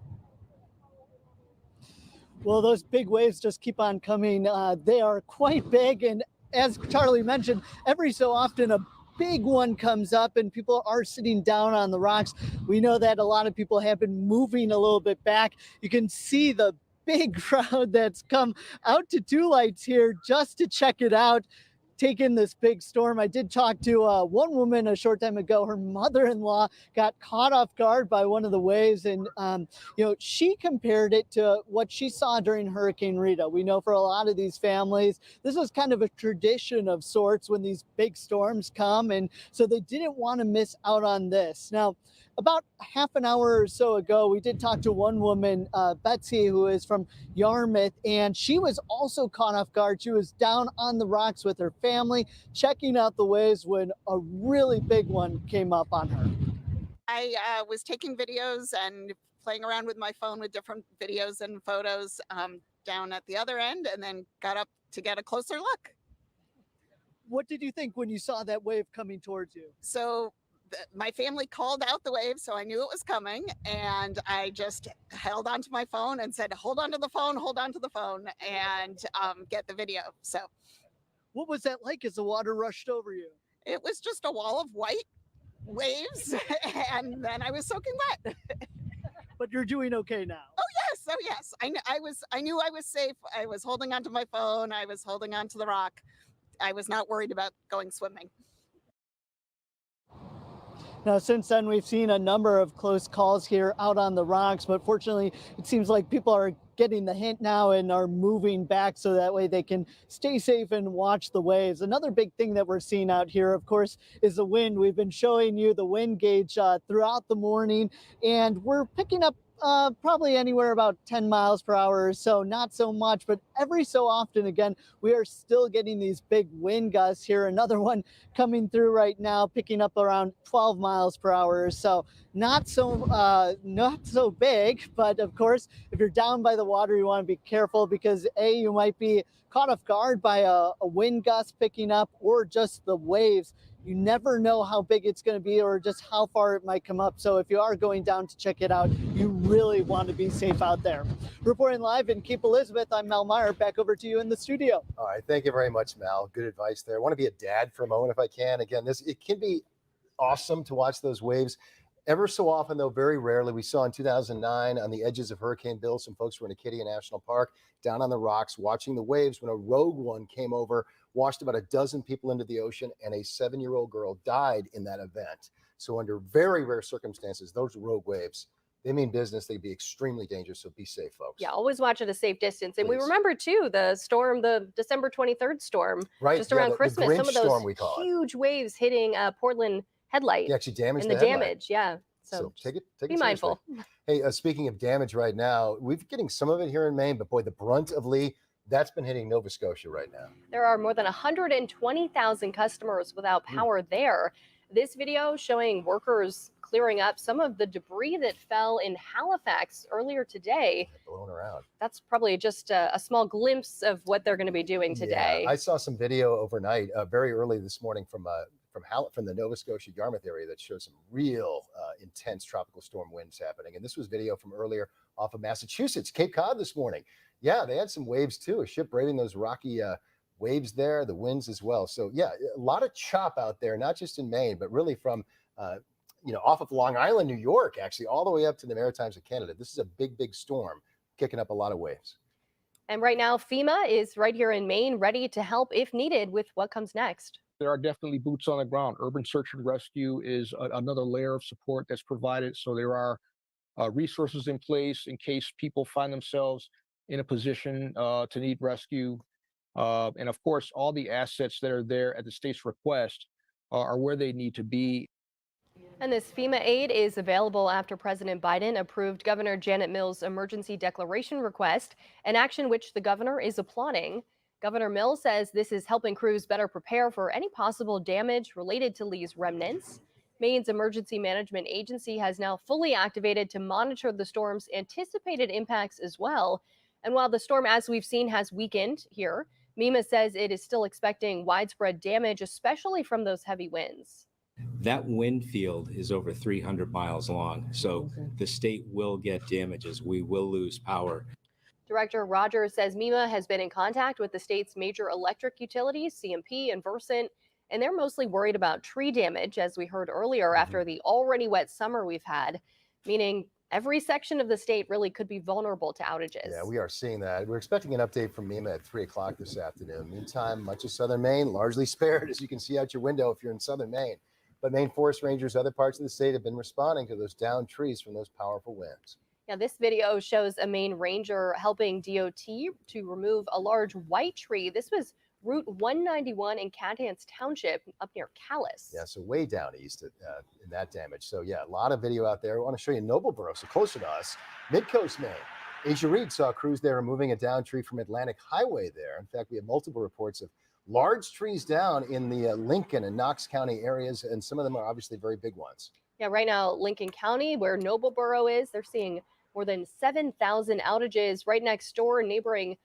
Well, those big waves just keep on coming. They are quite big. And as Charlie mentioned, every so often a big one comes up and people are sitting down on the rocks. We know that a lot of people have been moving a little bit back. You can see the big crowd that's come out to Two Lights here just to check it out, take in this big storm. I did talk to one woman a short time ago. Her mother-in-law got caught off guard by one of the waves, and she compared it to what she saw during Hurricane Rita. We know for a lot of these families, this was kind of a tradition of sorts when these big storms come, and so they didn't want to miss out on this. Now, about half an hour or so ago, we did talk to one woman, Betsy, who is from Yarmouth, and she was also caught off guard. She was down on the rocks with her family, checking out the waves when a really big one came up on her. I was taking videos and playing around with my phone with different videos and photos down at the other end, and then got up to get a closer look. What did you think when you saw that wave coming towards you? So my family called out the wave, so I knew it was coming, and I just held onto my phone and said, hold on to the phone, hold on to the phone, and get the video. So what was that like as the water rushed over you? It was just a wall of white waves, and then I was soaking wet. But you're doing okay now. Oh yes, I knew I was safe. I was holding onto my phone. I was holding onto the rock. I was not worried about going swimming. Now, since then, we've seen a number of close calls here out on the rocks, but fortunately, it seems like people are getting the hint now and are moving back so that way they can stay safe and watch the waves. Another big thing that we're seeing out here, of course, is the wind. We've been showing you the wind gauge throughout the morning, and we're picking up probably anywhere about 10 miles per hour or so, not so much, but every so often, again, we are still getting these big wind gusts here. Another one coming through right now, picking up around 12 miles per hour or so. Not so big, but of course, if you're down by the water, you want to be careful because you might be caught off guard by a wind gust picking up or just the waves. You never know how big it's going to be or just how far it might come up. So if you are going down to check it out, you really want to be safe out there. Reporting live in Cape Elizabeth, I'm Mel Meyer. Back over to you in the studio. All right. Thank you very much, Mal. Good advice there. I want to be a dad for a moment if I can. Again, it can be awesome to watch those waves. Ever so often, though, very rarely. We saw in 2009 on the edges of Hurricane Bill, some folks were in Acadia National Park down on the rocks watching the waves when a rogue one came over, washed about a dozen people into the ocean, and a 7-year-old girl died in that event. So under very rare circumstances, those rogue waves, they mean business. They'd be extremely dangerous. So be safe, folks. Yeah, always watch at a safe distance. And we Please. remember, too, the storm, the December 23rd storm, Right, just around the Christmas. Grinch Some of those storm, we call it. huge waves hitting Portland headlight. Yeah, actually damaged and the the headlight. damage, yeah. So take it be mindful. Hey, speaking of damage right now, we're getting some of it here in Maine, but boy, the brunt of Lee, that's been hitting Nova Scotia right now. There are more than 120,000 customers without power there. This video showing workers clearing up some of the debris that fell in Halifax earlier today. Blowing around. That's probably just a small glimpse of what they're going to be doing today. Yeah, I saw some video overnight, very early this morning from the Nova Scotia Yarmouth area that shows some real intense tropical storm winds happening. And this was video from earlier off of Massachusetts, Cape Cod this morning. Yeah, they had some waves too, a ship braving those rocky waves there, the winds as well. So yeah, a lot of chop out there, not just in Maine, but really from off of Long Island, New York, actually, all the way up to the Maritimes of Canada. This is a big, big storm kicking up a lot of waves. And right now, FEMA is right here in Maine, ready to help if needed with what comes next. There are definitely boots on the ground. Urban search and rescue is another layer of support that's provided. So there are resources in place in case people find themselves in a position to need rescue. And of course, all the assets that are there at the state's request are where they need to be. And this FEMA aid is available after President Biden approved Governor Janet Mills' emergency declaration request, an action which the governor is applauding. Governor Mills says this is helping crews better prepare for any possible damage related to Lee's remnants. Maine's Emergency Management Agency has now fully activated to monitor the storm's anticipated impacts as well. And while the storm, as we've seen, has weakened here, MEMA says it is still expecting widespread damage, especially from those heavy winds. That wind field is over 300 miles long, so the state will get damages. We will lose power. Director Rogers says MEMA has been in contact with the state's major electric utilities, CMP and Versant, and they're mostly worried about tree damage, as we heard earlier, after the already wet summer we've had, meaning every section of the state really could be vulnerable to outages. Yeah, we are seeing that. We're expecting an update from MEMA at 3 o'clock this afternoon. Meantime, much of southern Maine largely spared, as you can see out your window if you're in southern Maine. But Maine forest rangers, other parts of the state have been responding to those downed trees from those powerful winds. Now, this video shows a Maine ranger helping DOT to remove a large white tree. This was Route 191 in Catance Township up near Calais. Yeah, so way down east in that damage. So yeah, a lot of video out there. I want to show you Nobleboro, so closer to us, Mid-Coast Maine. Asia Reed saw crews there removing a downed tree from Atlantic Highway there. In fact, we have multiple reports of large trees down in the Lincoln and Knox County areas, and some of them are obviously very big ones. Yeah, right now, Lincoln County, where Nobleboro is, they're seeing more than 7,000 outages. Right next door, neighboring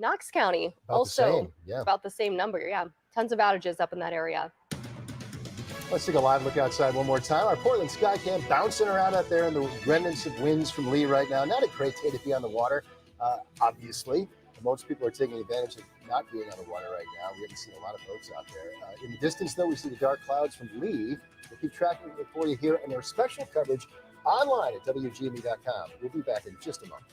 Knox County, also about the same number. Yeah, tons of outages up in that area. Let's take a live look outside one more time. Our Portland Skycam bouncing around out there in the remnants of winds from Lee right now. Not a great day to be on the water, obviously. Most people are taking advantage of not being on the water right now. We haven't seen a lot of boats out there. In the distance, though, we see the dark clouds from Lee. We'll keep tracking it for you here in our special coverage online at WGME.com. We'll be back in just a moment.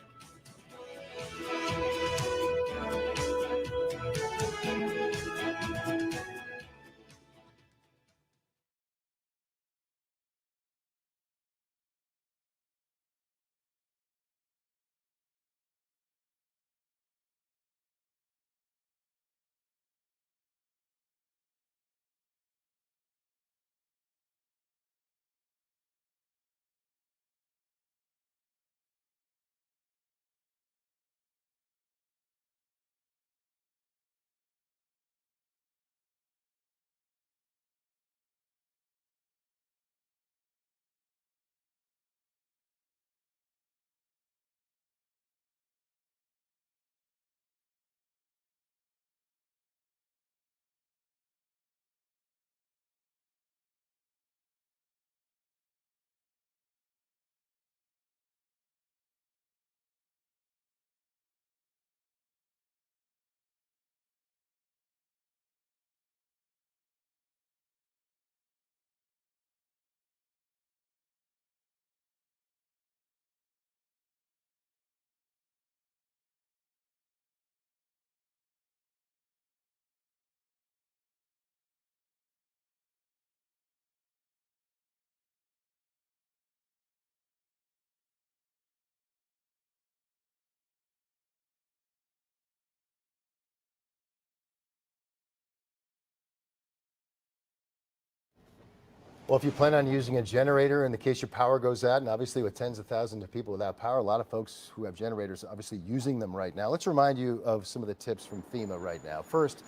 Well, if you plan on using a generator in the case your power goes out, and obviously with tens of thousands of people without power, a lot of folks who have generators obviously using them right now. Let's remind you of some of the tips from FEMA right now. First,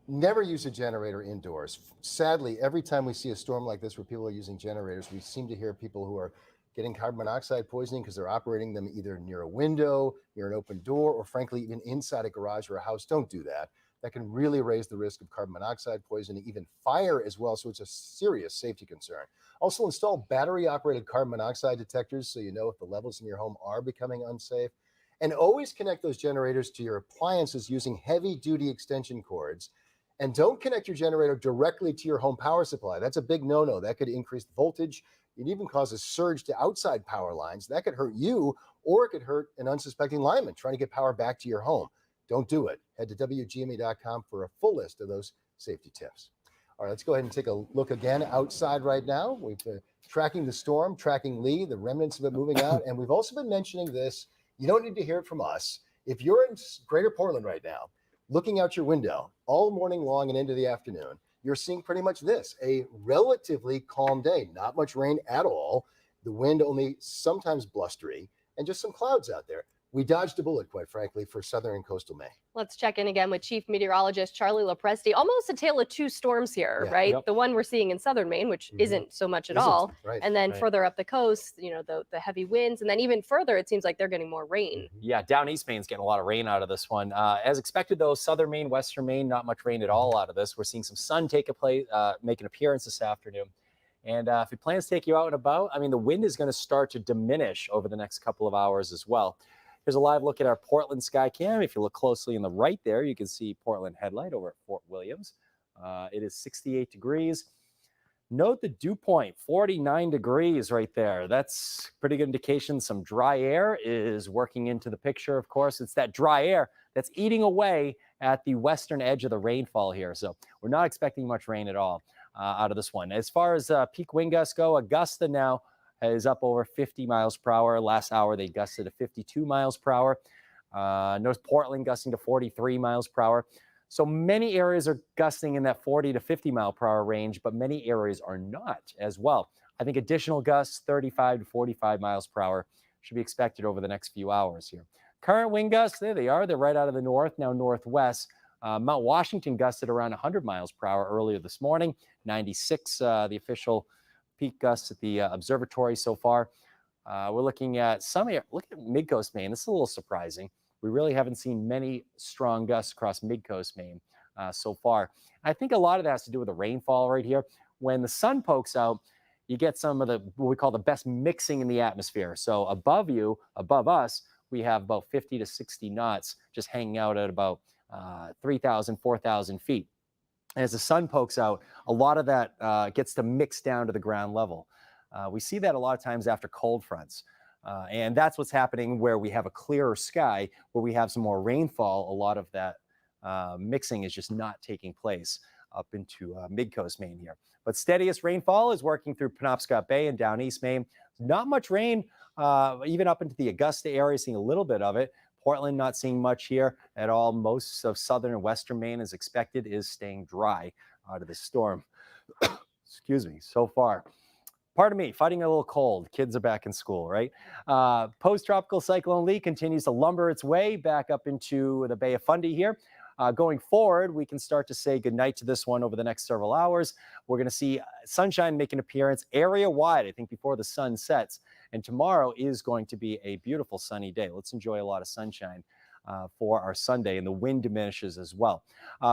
never use a generator indoors. Sadly, every time we see a storm like this where people are using generators, we seem to hear people who are getting carbon monoxide poisoning because they're operating them either near a window, near an open door, or frankly, even inside a garage or a house. Don't do that. That can really raise the risk of carbon monoxide poisoning, even fire as well. So it's a serious safety concern. Also, install battery-operated carbon monoxide detectors so you know if the levels in your home are becoming unsafe. And always connect those generators to your appliances using heavy-duty extension cords. And don't connect your generator directly to your home power supply. That's a big no-no. That could increase the voltage. It even cause a surge to outside power lines. That could hurt you, or it could hurt an unsuspecting lineman trying to get power back to your home. Don't do it. Head to WGME.com for a full list of those safety tips. All right, let's go ahead and take a look again outside right now. We've been tracking the storm, tracking Lee, the remnants of it moving out. And we've also been mentioning this. You don't need to hear it from us. If you're in Greater Portland right now, looking out your window all morning long and into the afternoon, you're seeing pretty much this, a relatively calm day, not much rain at all. The wind only sometimes blustery and just some clouds out there. We dodged a bullet, quite frankly, for southern and coastal Maine. Let's check in again with Chief Meteorologist Charlie Lopresti. Almost a tale of two storms here, right? Yep. The one we're seeing in southern Maine, which isn't so much at all. Right. And then further up the coast, you know, the heavy winds. And then even further, it seems like they're getting more rain. Yeah, down east Maine's getting a lot of rain out of this one. As expected, though, southern Maine, western Maine, not much rain at all out of this. We're seeing some sun make an appearance this afternoon. And if your plans take you out and about, I mean, the wind is going to start to diminish over the next couple of hours as well. Here's a live look at our Portland Skycam. If you look closely in the right there, you can see Portland headlight over at Fort Williams. It is 68 degrees. Note the dew point, 49 degrees right there. That's pretty good indication some dry air is working into the picture, of course. It's that dry air that's eating away at the western edge of the rainfall here. So we're not expecting much rain at all out of this one. As far as peak wind gusts go, Augusta now is up over 50 miles per hour. Last hour, they gusted to 52 miles per hour. North Portland gusting to 43 miles per hour. So many areas are gusting in that 40 to 50 mile per hour range, but many areas are not as well. I think additional gusts, 35 to 45 miles per hour, should be expected over the next few hours here. Current wind gusts, there they are. They're right out of the north, now northwest. Mount Washington gusted around 100 miles per hour earlier this morning. 96, the official peak gusts at the observatory so far. We're looking at look at Mid-Coast Maine. This is a little surprising. We really haven't seen many strong gusts across Mid-Coast Maine so far. I think a lot of that has to do with the rainfall right here. When the sun pokes out, you get some of what we call the best mixing in the atmosphere. So above us, we have about 50 to 60 knots just hanging out at about 3,000, 4,000 feet. And as the sun pokes out, a lot of that gets to mix down to the ground level. We see that a lot of times after cold fronts. And that's what's happening where we have a clearer sky, where we have some more rainfall. A lot of that mixing is just not taking place up into Mid-Coast Maine here. But steadiest rainfall is working through Penobscot Bay and down East Maine. Not much rain, even up into the Augusta area, seeing a little bit of it. Portland not seeing much here at all. Most of southern and western Maine, as expected, is staying dry out of the storm. Excuse me, so far. Pardon me, fighting a little cold. Kids are back in school, right? Post-tropical cyclone Lee continues to lumber its way back up into the Bay of Fundy here. Going forward, we can start to say goodnight to this one over the next several hours. We're going to see sunshine make an appearance area-wide, I think, before the sun sets. And tomorrow is going to be a beautiful sunny day. Let's enjoy a lot of sunshine for our Sunday, and the wind diminishes as well.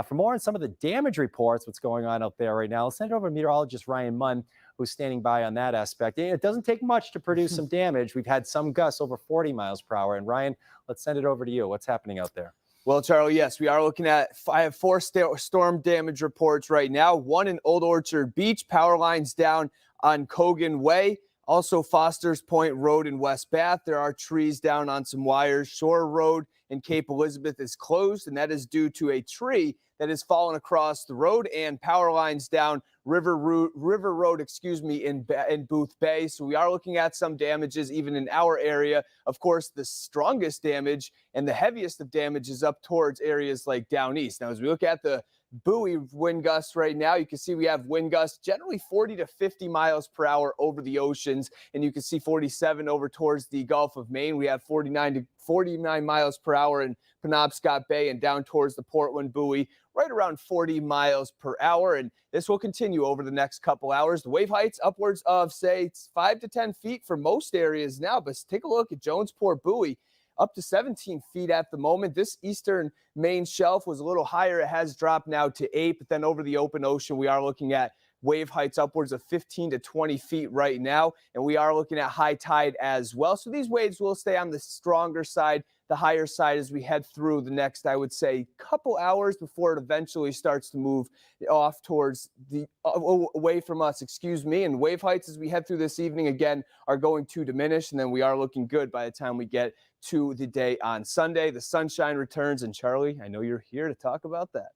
For more on some of the damage reports, what's going on out there right now, I'll send it over to meteorologist Ryan Munn, who's standing by on that aspect. It doesn't take much to produce some damage. We've had some gusts over 40 miles per hour. And Ryan, let's send it over to you. What's happening out there? Well, Charlie, yes, we are looking at, I have 4 storm damage reports right now. 1 in Old Orchard Beach, power lines down on Cogan Way. Also, Foster's Point Road in West Bath. There are trees down on some wires. Shore Road in Cape Elizabeth is closed, and that is due to a tree that has fallen across the road, and power lines down River Road, in Booth Bay. So we are looking at some damages even in our area. Of course, the strongest damage and the heaviest of damage is up towards areas like down east. Now, as we look at the buoy wind gusts right now, you can see we have wind gusts generally 40 to 50 miles per hour over the oceans, and you can see 47 over towards the Gulf of Maine. We have 49 to 49 miles per hour in Penobscot Bay, and down towards the Portland buoy right around 40 miles per hour. And this will continue over the next couple hours. The wave heights upwards of, say, 5 to 10 feet for most areas now, but take a look at Jonesport buoy, up to 17 feet at the moment. This eastern Maine shelf was a little higher. It has dropped now to 8, but then over the open ocean, we are looking at wave heights upwards of 15 to 20 feet right now, and we are looking at high tide as well. So these waves will stay on the stronger side, the higher side, as we head through the next, I would say, couple hours before it eventually starts to move off towards the away from us, and wave heights as we head through this evening again are going to diminish, and then we are looking good by the time we get to the day on Sunday. The sunshine returns, and Charlie, I know you're here to talk about that.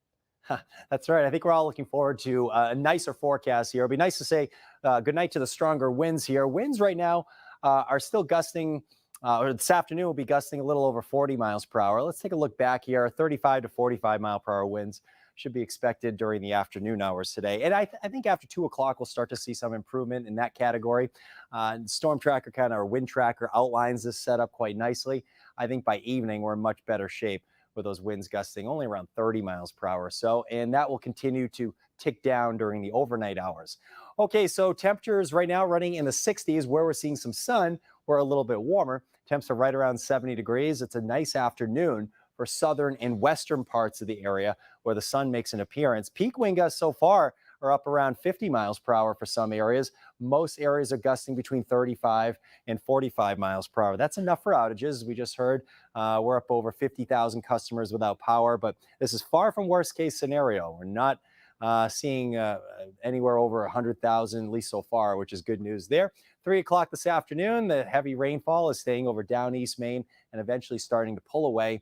That's right. I think we're all looking forward to a nicer forecast here. It'll be nice to say good night to the stronger winds here. Winds right now are still gusting, or this afternoon will be gusting a little over 40 miles per hour. Let's take a look back here. 35 to 45 mile per hour winds should be expected during the afternoon hours today. And I think after 2 o'clock, we'll start to see some improvement in that category. Storm Tracker or Wind Tracker outlines this setup quite nicely. I think by evening, we're in much better shape with those winds gusting only around 30 miles per hour or so, and that will continue to tick down during the overnight hours. Okay, so temperatures right now running in the 60s. Where we're seeing some sun, we're a little bit warmer. Temps are right around 70 degrees. It's a nice afternoon for southern and western parts of the area where the sun makes an appearance. Peak wind gusts so far are up around 50 miles per hour for some areas. Most areas are gusting between 35 and 45 miles per hour. That's enough for outages. As we just heard, we're up over 50,000 customers without power, but this is far from worst case scenario. We're not seeing anywhere over 100,000, at least so far, which is good news there. 3 o'clock this afternoon, the heavy rainfall is staying over down East Maine and eventually starting to pull away.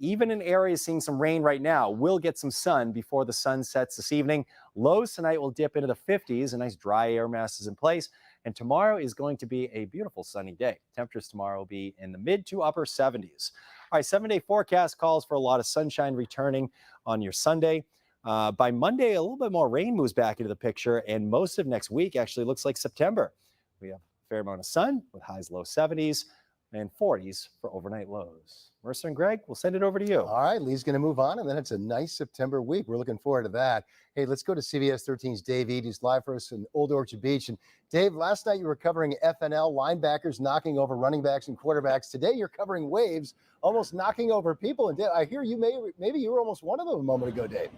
Even in areas seeing some rain right now, we'll get some sun before the sun sets this evening. Lows tonight will dip into the 50s. A nice dry air mass is in place. And tomorrow is going to be a beautiful sunny day. Temperatures tomorrow will be in the mid to upper 70s. All right, 7-day forecast calls for a lot of sunshine returning on your Sunday. By Monday, a little bit more rain moves back into the picture, and most of next week actually looks like September. We have a fair amount of sun with highs low 70s and 40s for overnight lows. Mercer and Greg, we'll send it over to you. All right, Lee's going to move on, and then it's a nice September week. We're looking forward to that. Hey, let's go to CBS 13's Dave Eade, who's live for us in Old Orchard Beach. And Dave, last night you were covering FNL linebackers knocking over running backs and quarterbacks. Today you're covering waves almost knocking over people. And Dave, I hear you maybe you were almost one of them a moment ago, Dave.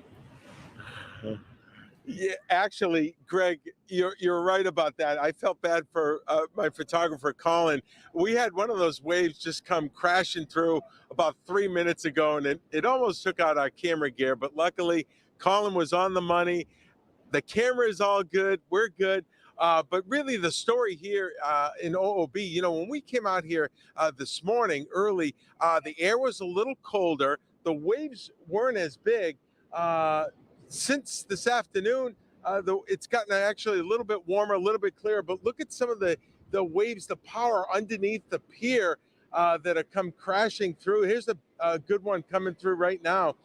Yeah, actually, Greg, you're right about that. I felt bad for my photographer, Colin. We had one of those waves just come crashing through about 3 minutes ago, and it almost took out our camera gear. But luckily, Colin was on the money. The camera is all good. We're good. But really, the story here in OOB, when we came out here this morning early, the air was a little colder. The waves weren't as big. Since this afternoon, it's gotten actually a little bit warmer, a little bit clearer. But look at some of the waves, the power underneath the pier that have come crashing through. Here's a good one coming through right now.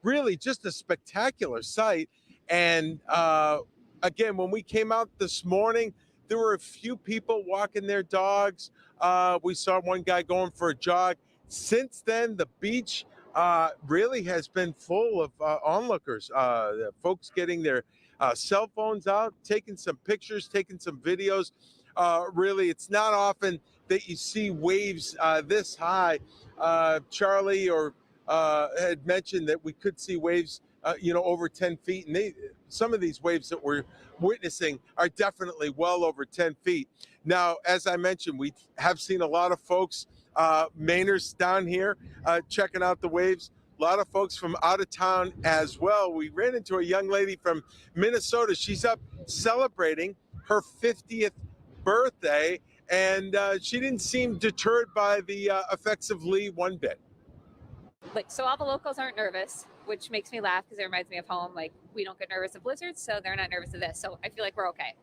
Really, just a spectacular sight. And again, when we came out this morning, there were a few people walking their dogs. We saw one guy going for a jog. Since then, the beach really has been full of onlookers, folks getting their cell phones out, taking some pictures, taking some videos. Really, it's not often that you see waves this high. Charlie had mentioned that we could see waves, over 10 feet. And some of these waves that we're witnessing are definitely well over 10 feet. Now, as I mentioned, we have seen a lot of folks, Mainers down here, checking out the waves. A lot of folks from out of town as well. We ran into a young lady from Minnesota. She's up celebrating her 50th birthday, and she didn't seem deterred by the effects of Lee one bit. So all the locals aren't nervous, which makes me laugh because it reminds me of home. Like, we don't get nervous of blizzards, so they're not nervous of this. So I feel like we're okay.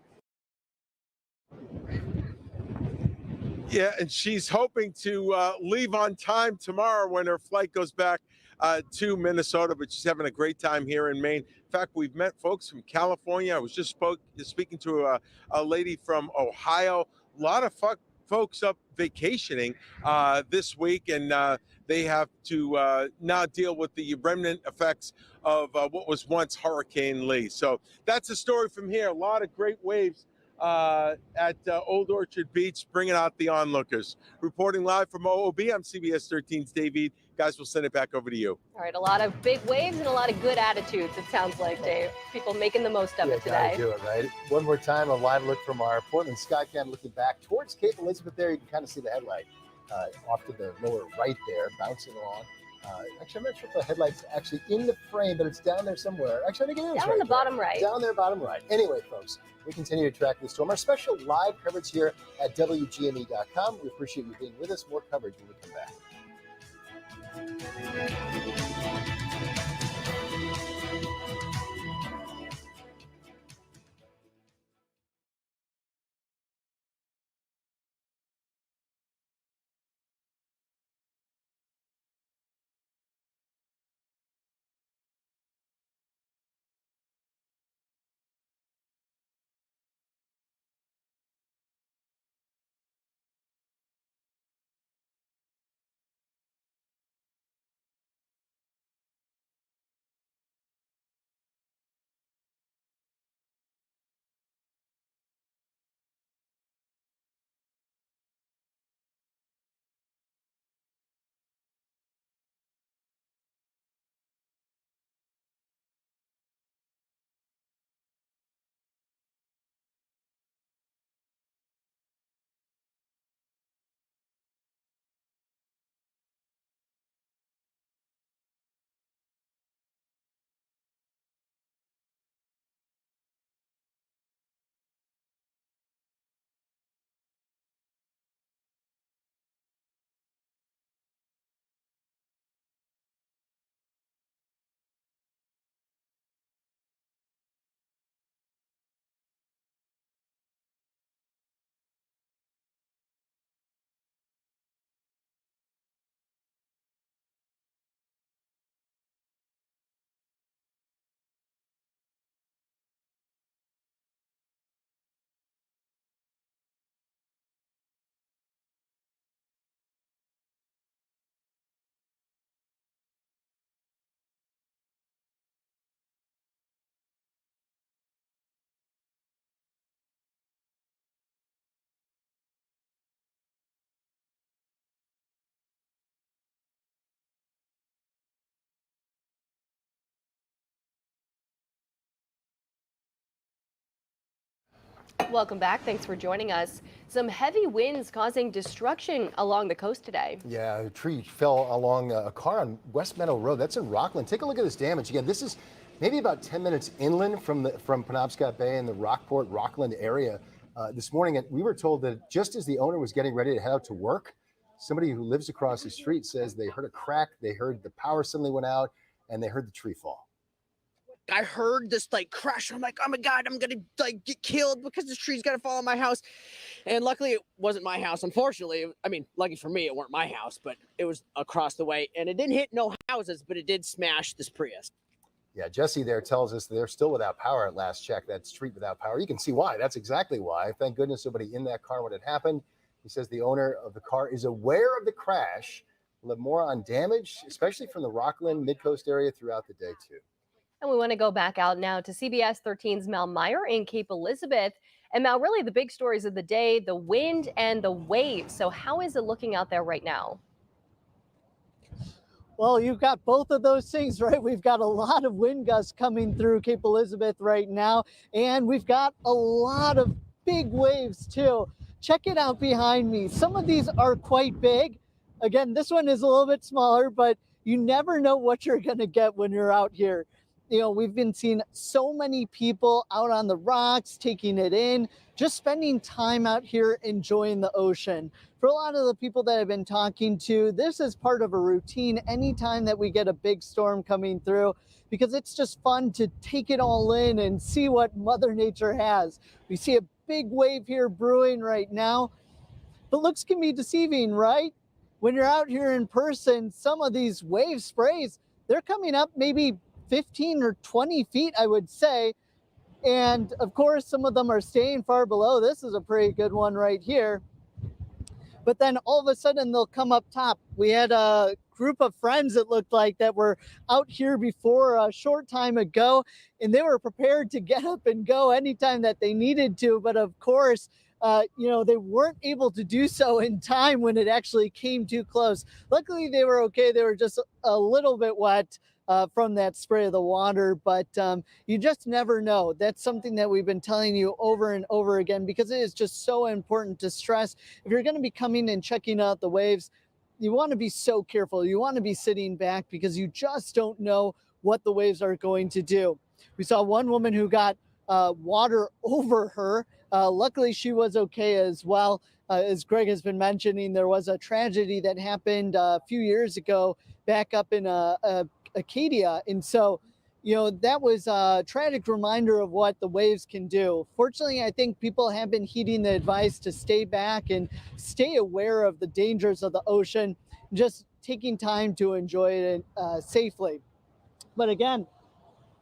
Yeah, and she's hoping to leave on time tomorrow when her flight goes back to Minnesota, but she's having a great time here in Maine. In fact, we've met folks from California. I was just speaking to a lady from Ohio. A lot of folks up vacationing this week, and they have to now deal with the remnant effects of what was once Hurricane Lee. So that's a story from here. A lot of great waves at Old Orchard Beach, bringing out the onlookers. Reporting live from OOB, I'm CBS 13's Dave Eade. Guys, we'll send it back over to you. All right, a lot of big waves and a lot of good attitudes, it sounds like, Dave. People making the most of it today. Gotta do it, right? One more time, a live look from our Portland Skycam looking back towards Cape Elizabeth there. You can kind of see the headlight off to the lower right there, bouncing along. Actually, I'm not sure if the headlight's actually in the frame, but it's down there somewhere. Actually, I think it is. Down in the bottom right. Down there, bottom right. Anyway, folks, we continue to track this storm. Our special live coverage here at WGME.com. We appreciate you being with us. More coverage when we come back. Welcome back. Thanks for joining us. Some heavy winds causing destruction along the coast today. Yeah, a tree fell along a car on West Meadow Road. That's in Rockland. Take a look at this damage. Again, this is maybe about 10 minutes inland from Penobscot Bay in the Rockport, Rockland area. This morning, we were told that just as the owner was getting ready to head out to work, somebody who lives across the street says they heard a crack, they heard the power suddenly went out, and they heard the tree fall. I heard this like crash. I'm like, oh my God, I'm gonna like get killed because this tree's gonna fall on my house. And luckily it wasn't my house. Unfortunately, I mean, lucky for me, it weren't my house, but it was across the way. And it didn't hit no houses, but it did smash this Prius. Yeah, Jesse there tells us they're still without power at last check. That street without power. You can see why. That's exactly why. Thank goodness nobody in that car when it happened. He says the owner of the car is aware of the crash. We'll have more on damage, especially from the Rockland Midcoast area throughout the day, too. And we want to go back out now to CBS 13's Mel Meyer in Cape Elizabeth. And Mel, really the big stories of the day, the wind and the waves. So how is it looking out there right now? Well, you've got both of those things, right? We've got a lot of wind gusts coming through Cape Elizabeth right now, and we've got a lot of big waves too. Check it out behind me. Some of these are quite big. Again, this one is a little bit smaller, but you never know what you're going to get when you're out here. You know, we've been seeing so many people out on the rocks, taking it in, just spending time out here enjoying the ocean. For a lot of the people that I've been talking to, this is part of a routine anytime that we get a big storm coming through, because it's just fun to take it all in and see what Mother Nature has. We see a big wave here brewing right now, but looks can be deceiving, right? When you're out here in person, some of these wave sprays, they're coming up maybe 15 or 20 feet, I would say. And of course, some of them are staying far below. This is a pretty good one right here. But then all of a sudden they'll come up top. We had a group of friends, it looked like, that were out here before a short time ago, and they were prepared to get up and go anytime that they needed to. But of course, they weren't able to do so in time when it actually came too close. Luckily, they were okay. They were just a little bit wet from that spray of the water, but you just never know. That's something that we've been telling you over and over again, because it is just so important to stress. If you're going to be coming and checking out the waves, you want to be so careful. You want to be sitting back, because you just don't know what the waves are going to do. We saw one woman who got water over her. Luckily, she was okay as well. As Greg has been mentioning, there was a tragedy that happened a few years ago back up in Acadia. And so, that was a tragic reminder of what the waves can do. Fortunately, I think people have been heeding the advice to stay back and stay aware of the dangers of the ocean, just taking time to enjoy it safely. But again,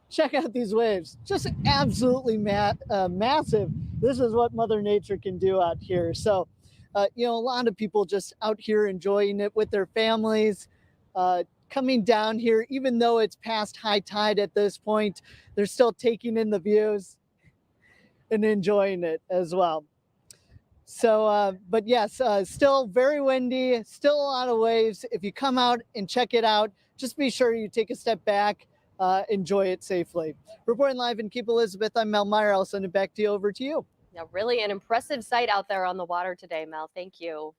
check out these waves, just absolutely massive. This is what Mother Nature can do out here. So, a lot of people just out here enjoying it with their families, coming down here, even though it's past high tide at this point, they're still taking in the views and enjoying it as well. So, but yes, still very windy, still a lot of waves. If you come out and check it out, just be sure you take a step back, enjoy it safely. Reporting live in Cape Elizabeth, I'm Mel Meyer. I'll send it back to you over to you. Yeah, really an impressive sight out there on the water today, Mel. Thank you.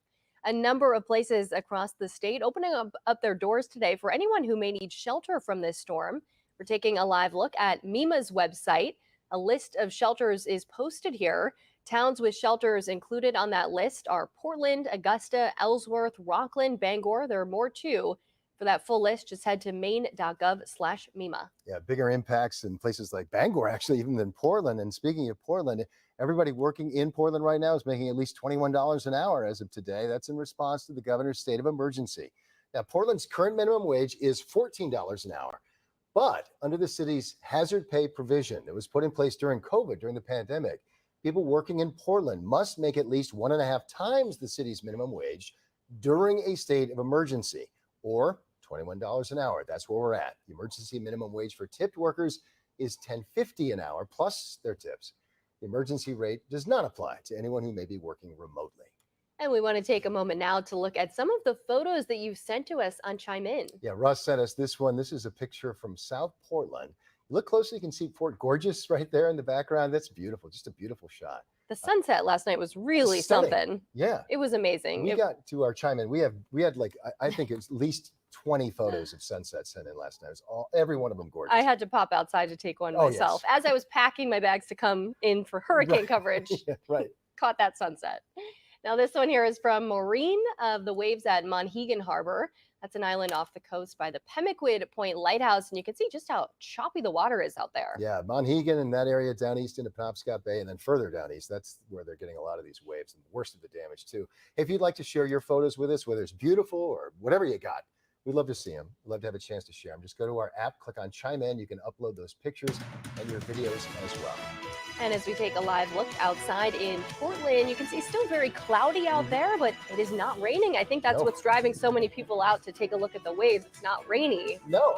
A number of places across the state opening up their doors today for anyone who may need shelter from this storm. We're taking a live look at MEMA's website. A list of shelters is posted here. Towns with shelters included on that list are Portland, Augusta, Ellsworth, Rockland, Bangor. There are more too. For that full list, just head to maine.gov/MEMA. Yeah, bigger impacts in places like Bangor, actually, even than Portland. And speaking of Portland, everybody working in Portland right now is making at least $21 an hour as of today. That's in response to the governor's state of emergency. Now, Portland's current minimum wage is $14 an hour. But under the city's hazard pay provision that was put in place during COVID, during the pandemic, people working in Portland must make at least 1.5 times the city's minimum wage during a state of emergency, or $21 an hour. That's where we're at. The emergency minimum wage for tipped workers is $10.50 an hour plus their tips. The emergency rate does not apply to anyone who may be working remotely. And we want to take a moment now to look at some of the photos that you've sent to us on Chime In. Yeah, Russ sent us this one. This is a picture from South Portland. Look closely, you can see Fort Gorgeous right there in the background. That's beautiful, just a beautiful shot. The sunset last night was really Stunning. something. Yeah. It was amazing. We got to our chime in. We had like I think it's at least 20 photos of sunset sent in last night. It was every one of them gorgeous. I had to pop outside to take one Oh, myself. yes. As I was packing my bags to come in for hurricane coverage, Yeah, right. caught that sunset. Now this one here is from Maureen of the waves at Monhegan Harbor. That's an island off the coast by the Pemaquid Point Lighthouse, and you can see just how choppy the water is out there. Yeah, Monhegan and that area down east into Penobscot Bay, and then further down east, that's where they're getting a lot of these waves and the worst of the damage too. If you'd like to share your photos with us, whether it's beautiful or whatever you got, we'd love to see them. We'd love to have a chance to share them. Just go to our app, click on Chime In. You can upload those pictures and your videos as well. And as we take a live look outside in Portland, you can see still very cloudy out there, but it is not raining. I think that's what's driving so many people out to take a look at the waves. It's not rainy. No,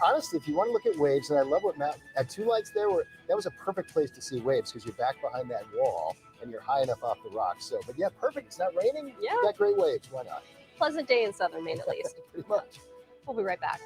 honestly, if you want to look at waves, and I love what Matt at Two Lights there, that was a perfect place to see waves because you're back behind that wall and you're high enough off the rocks. So, but yeah, perfect. It's not raining. Yeah. You got great waves. Why not? Pleasant day in southern Maine, at least. Pretty much. We'll be right back.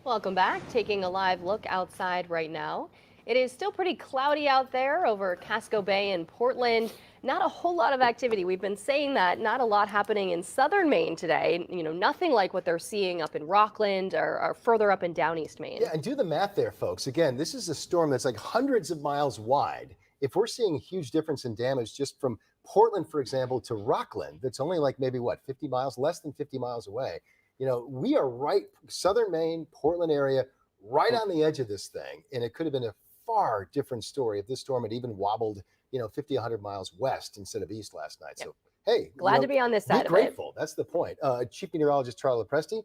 Welcome back. Taking a live look outside right now. It is still pretty cloudy out there over Casco Bay in Portland. Not a whole lot of activity. We've been saying that. Not a lot happening in southern Maine today. You know, nothing like what they're seeing up in Rockland or further up in down east Maine. Yeah, and do the math there, folks. Again, this is a storm that's like hundreds of miles wide. If we're seeing a huge difference in damage just from Portland, for example, to Rockland, that's only like maybe what, 50 miles, less than 50 miles away. You know, we are right, southern Maine, Portland area, right on the edge of this thing. And it could have been a far different story if this storm had even wobbled, 50, 100 miles west instead of east last night. So hey, Glad to be on this side be of it. grateful. That's the point. Chief Meteorologist Charlie Presti,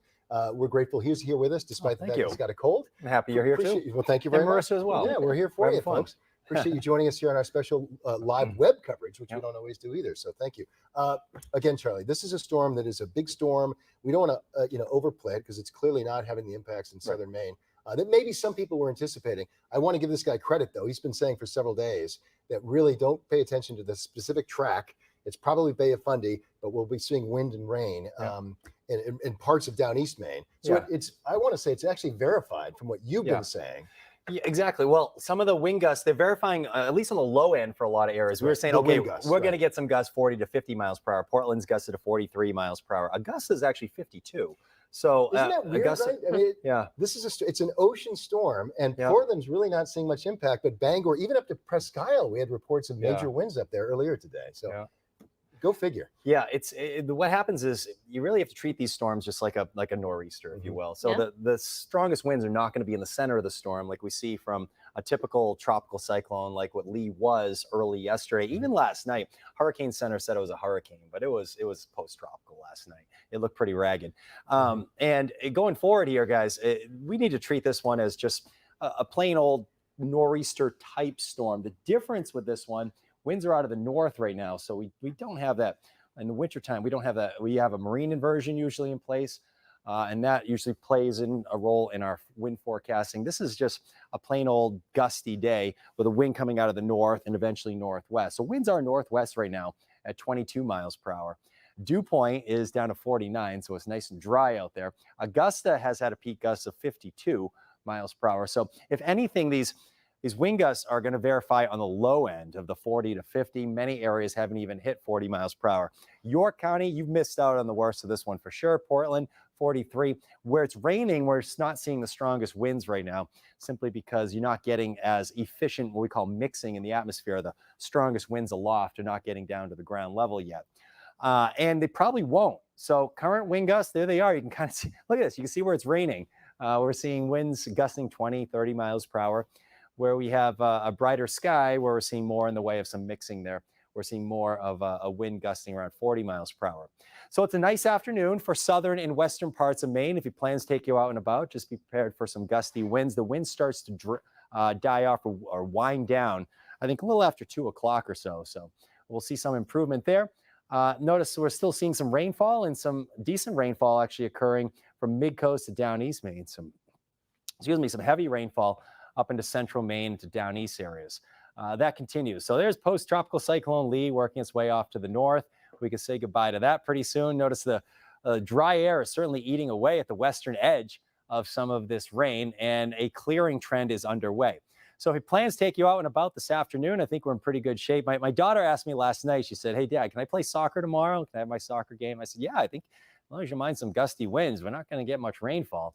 we're grateful he's here with us despite the thank fact you. he's got a cold. I'm happy you're here too. Appreciate you. Well, thank you And very much. Marissa as well. Yeah, we're here We're for you, having fun. folks. Appreciate you joining us here on our special live web coverage, which we don't always do either. So thank you. Again, Charlie, this is a storm that is a big storm. We don't want to overplay it because it's clearly not having the impacts in southern Maine that maybe some people were anticipating. I want to give this guy credit, though. He's been saying for several days that really don't pay attention to the specific track. It's probably Bay of Fundy, but we'll be seeing wind and rain in parts of down East Maine. So I want to say it's actually verified from what you've been saying. Yeah, exactly. Well, some of the wind gusts, they're verifying, at least on the low end for a lot of areas. We were saying, okay, we're going to get some gusts 40 to 50 miles per hour. Portland's gusted to 43 miles per hour. Augusta is actually 52. So isn't that weird, Augusta, right? I mean, yeah, this is it's an ocean storm, and Portland's really not seeing much impact. But Bangor, even up to Presque Isle, we had reports of major winds up there earlier today. So go figure. Yeah, what happens is you really have to treat these storms just like a nor'easter, if you will. So the strongest winds are not going to be in the center of the storm, like we see from a typical tropical cyclone, like what Lee was early yesterday. Even last night, Hurricane Center said it was a hurricane, but it was post-tropical last night. It looked pretty ragged. And going forward here, guys, we need to treat this one as just a plain old nor'easter type storm. The difference with this one, winds are out of the north right now, so we don't have that in the wintertime. We don't have that. We have a marine inversion usually in place, and that usually plays in a role in our wind forecasting. This is just a plain old gusty day with a wind coming out of the north and eventually northwest. So winds are northwest right now at 22 miles per hour. Dew point is down to 49, so it's nice and dry out there. Augusta has had a peak gust of 52 miles per hour. So if anything, these wind gusts are going to verify on the low end of the 40 to 50. Many areas haven't even hit 40 miles per hour. York County, you've missed out on the worst of this one for sure. Portland, 43. Where it's raining, we're not seeing the strongest winds right now, simply because you're not getting as efficient, what we call mixing in the atmosphere. The strongest winds aloft are not getting down to the ground level yet. And they probably won't. So current wind gusts, there they are. You can kind of see, look at this. You can see where it's raining. We're seeing winds gusting 20, 30 miles per hour. Where we have a brighter sky, where we're seeing more in the way of some mixing there. We're seeing more of a wind gusting around 40 miles per hour. So it's a nice afternoon for southern and western parts of Maine. If your plans take you out and about, just be prepared for some gusty winds. The wind starts to die off or wind down, I think a little after 2 o'clock or so. So we'll see some improvement there. Notice we're still seeing some rainfall and some decent rainfall actually occurring from mid-coast to down east Maine. Some heavy rainfall up into central Maine to down east areas. That continues. So there's post-tropical cyclone Lee working its way off to the north. We can say goodbye to that pretty soon. Notice the dry air is certainly eating away at the western edge of some of this rain, and a clearing trend is underway. So if your plans take you out and about this afternoon, I think we're in pretty good shape. My daughter asked me last night, she said, "Hey, Dad, can I play soccer tomorrow? Can I have my soccer game?" I said, "Yeah, I think as long as you mind some gusty winds, we're not going to get much rainfall."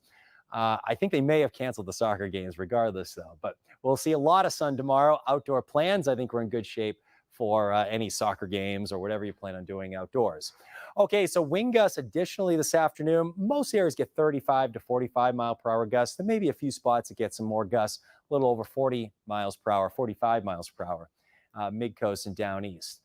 I think they may have canceled the soccer games regardless, though. But we'll see a lot of sun tomorrow. Outdoor plans, I think we're in good shape for any soccer games or whatever you plan on doing outdoors. Okay, so wind gusts additionally this afternoon. Most areas get 35 to 45 mile per hour gusts. There may be a few spots that get some more gusts, a little over 40 miles per hour, 45 miles per hour, mid-coast and down east.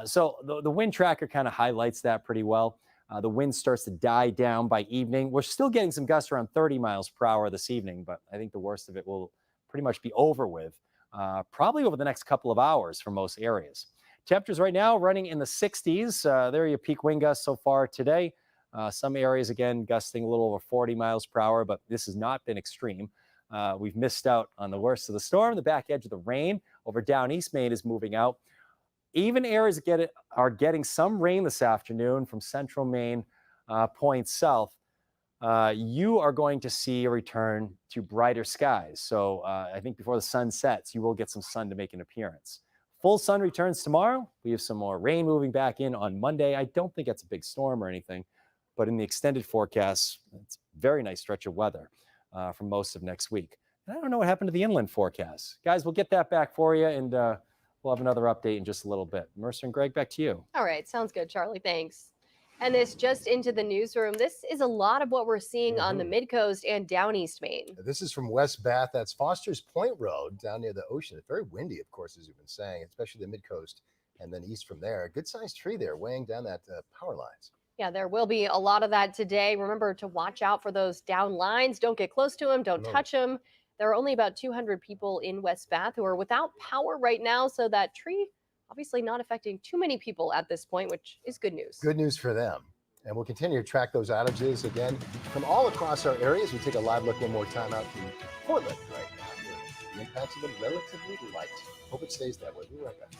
So the wind tracker kind of highlights that pretty well. The wind starts to die down by evening. We're still getting some gusts around 30 miles per hour this evening, but I think the worst of it will pretty much be over with, probably over the next couple of hours for most areas. Temperatures right now running in the 60s. There are your peak wind gusts so far today. Some areas, again, gusting a little over 40 miles per hour, but this has not been extreme. We've missed out on the worst of the storm. The back edge of the rain over down East Maine is moving out. Even areas are getting some rain this afternoon from central Maine points south. You are going to see a return to brighter skies. So I think before the sun sets, you will get some sun to make an appearance. Full sun returns tomorrow. We have some more rain moving back in on Monday. I don't think it's a big storm or anything, but in the extended forecast, it's a very nice stretch of weather for most of next week. And I don't know what happened to the inland forecast. Guys, we'll get that back for you, and we'll have another update in just a little bit. Mercer and Greg, back to you. All right. Sounds good, Charlie. Thanks. And this just into the newsroom. This is a lot of what we're seeing on the mid-coast and down East Maine. This is from West Bath. That's Foster's Point Road down near the ocean. It's very windy, of course, as you've been saying, especially the mid-coast and then east from there. A good-sized tree there weighing down that power lines. Yeah, there will be a lot of that today. Remember to watch out for those down lines. Don't get close to them. Don't touch them. There are only about 200 people in West Bath who are without power right now. So that tree obviously not affecting too many people at this point, which is good news. Good news for them. And we'll continue to track those outages again from all across our areas. We take a live look one more time out to Portland right now. The impacts have been relatively light. Hope it stays that way. We'll be right back.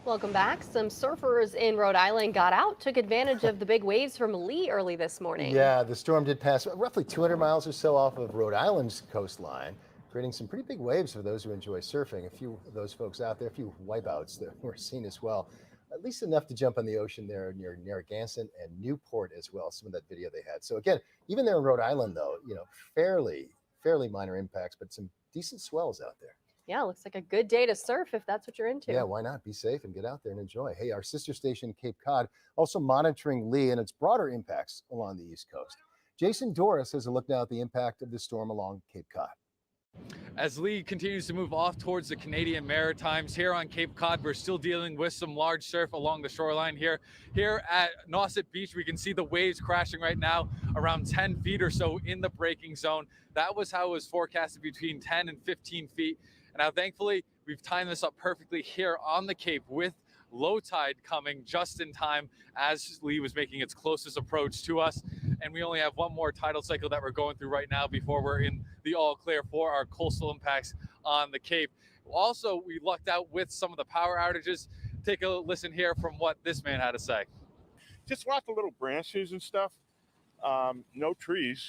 Welcome back. Some surfers in Rhode Island got out, took advantage of the big waves from Lee early this morning. Yeah, the storm did pass roughly 200 miles or so off of Rhode Island's coastline, creating some pretty big waves for those who enjoy surfing. A few of those folks out there, a few wipeouts that were seen as well. At least enough to jump on the ocean there near Narragansett and Newport as well, some of that video they had. So again, even there in Rhode Island, though, fairly minor impacts, but some decent swells out there. Yeah, looks like a good day to surf if that's what you're into. Yeah, why not? Be safe and get out there and enjoy. Hey, our sister station, Cape Cod, also monitoring Lee and its broader impacts along the East Coast. Jason Doris has a look now at the impact of the storm along Cape Cod. As Lee continues to move off towards the Canadian Maritimes, here on Cape Cod, we're still dealing with some large surf along the shoreline here. Here at Nauset Beach, we can see the waves crashing right now around 10 feet or so in the breaking zone. That was how it was forecasted, between 10 and 15 feet. And now, thankfully, we've timed this up perfectly here on the Cape with low tide coming just in time as Lee was making its closest approach to us. And we only have one more tidal cycle that we're going through right now before we're in the all clear for our coastal impacts on the Cape. Also, we lucked out with some of the power outages. Take a listen here from what this man had to say. Just lots of little branches and stuff. No trees.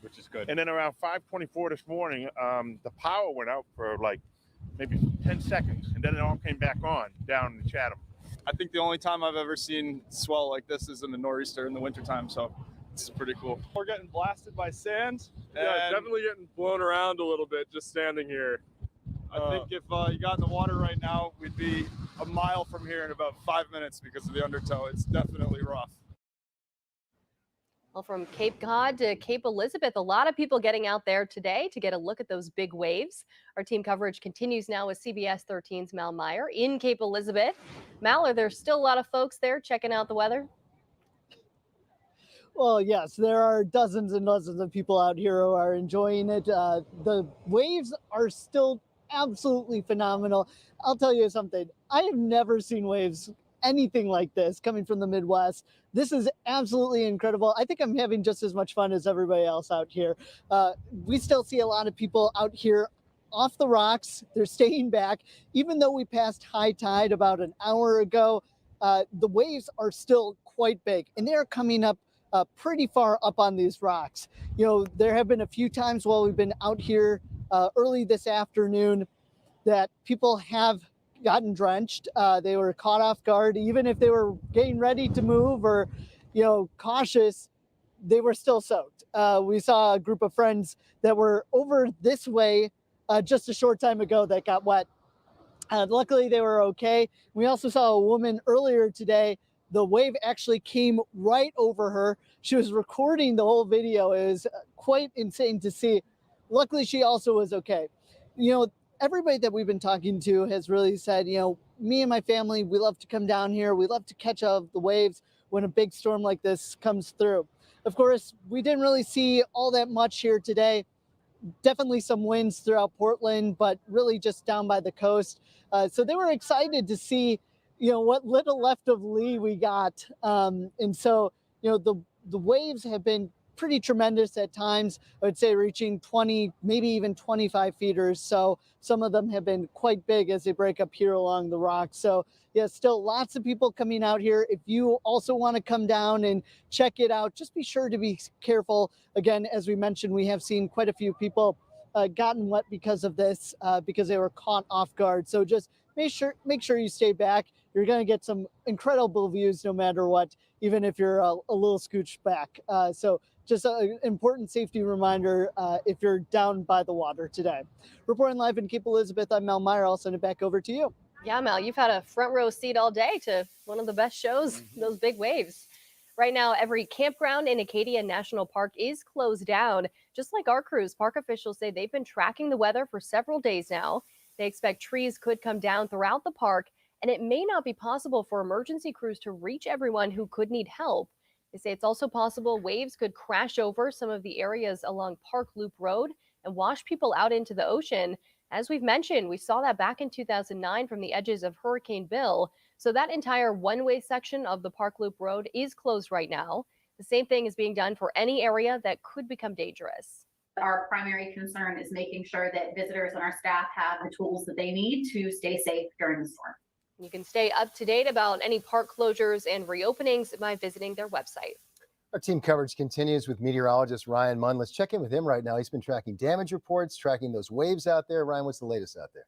Which is good. And then around 5:24 this morning, the power went out for like maybe 10 seconds, and then it all came back on down in Chatham. I think the only time I've ever seen swell like this is in the nor'easter in the wintertime, so it's pretty cool. We're getting blasted by sand. Yeah, definitely getting blown around a little bit just standing here. I think if you got in the water right now, we'd be a mile from here in about 5 minutes because of the undertow. It's definitely rough. Well, from Cape Cod to Cape Elizabeth, a lot of people getting out there today to get a look at those big waves. Our team coverage continues now with CBS 13's Mal Meyer in Cape Elizabeth. Mal, are there still a lot of folks there checking out the weather? Well, yes, there are dozens and dozens of people out here who are enjoying it. The waves are still absolutely phenomenal. I'll tell you something. I have never seen waves anything like this coming from the Midwest. This is absolutely incredible. I think I'm having just as much fun as everybody else out here. We still see a lot of people out here off the rocks. They're staying back. Even though we passed high tide about an hour ago, the waves are still quite big, and they are coming up pretty far up on these rocks. You know, there have been a few times while we've been out here early this afternoon that people have gotten drenched. They were caught off guard, even if they were getting ready to move or, you know, cautious, they were still soaked. We saw a group of friends that were over this way just a short time ago that got wet. Luckily, they were okay. We also saw a woman earlier today. The wave actually came right over her. She was recording the whole video. It was quite insane to see. Luckily, she also was okay. You know, everybody that we've been talking to has really said, you know, me and my family, we love to come down here. We love to catch up the waves when a big storm like this comes through. Of course, we didn't really see all that much here today. Definitely some winds throughout Portland, but really just down by the coast. So they were excited to see, you know, what little left of lee we got. And so, you know, the waves have been pretty tremendous at times. I would say reaching 20, maybe even 25 feet or so. Some of them have been quite big as they break up here along the rocks. So yeah, still lots of people coming out here. If you also want to come down and check it out, just be sure to be careful. Again, as we mentioned, we have seen quite a few people gotten wet because of this, because they were caught off guard. So just make sure you stay back. You're going to get some incredible views no matter what, even if you're a little scooched back. So just an important safety reminder if you're down by the water today. Reporting live in Cape Elizabeth, I'm Mel Meyer. I'll send it back over to you. Yeah, Mel, you've had a front row seat all day to one of the best shows, those big waves. Right now, every campground in Acadia National Park is closed down. Just like our cruise, park officials say they've been tracking the weather for several days now. They expect trees could come down throughout the park, and it may not be possible for emergency crews to reach everyone who could need help. They say it's also possible waves could crash over some of the areas along Park Loop Road and wash people out into the ocean. As we've mentioned, we saw that back in 2009 from the edges of Hurricane Bill. So that entire one-way section of the Park Loop Road is closed right now. The same thing is being done for any area that could become dangerous. Our primary concern is making sure that visitors and our staff have the tools that they need to stay safe during the storm. You can stay up to date about any park closures and reopenings by visiting their website. Our team coverage continues with meteorologist Ryan Munn. Let's check in with him right now. He's been tracking damage reports, tracking those waves out there. Ryan, what's the latest out there?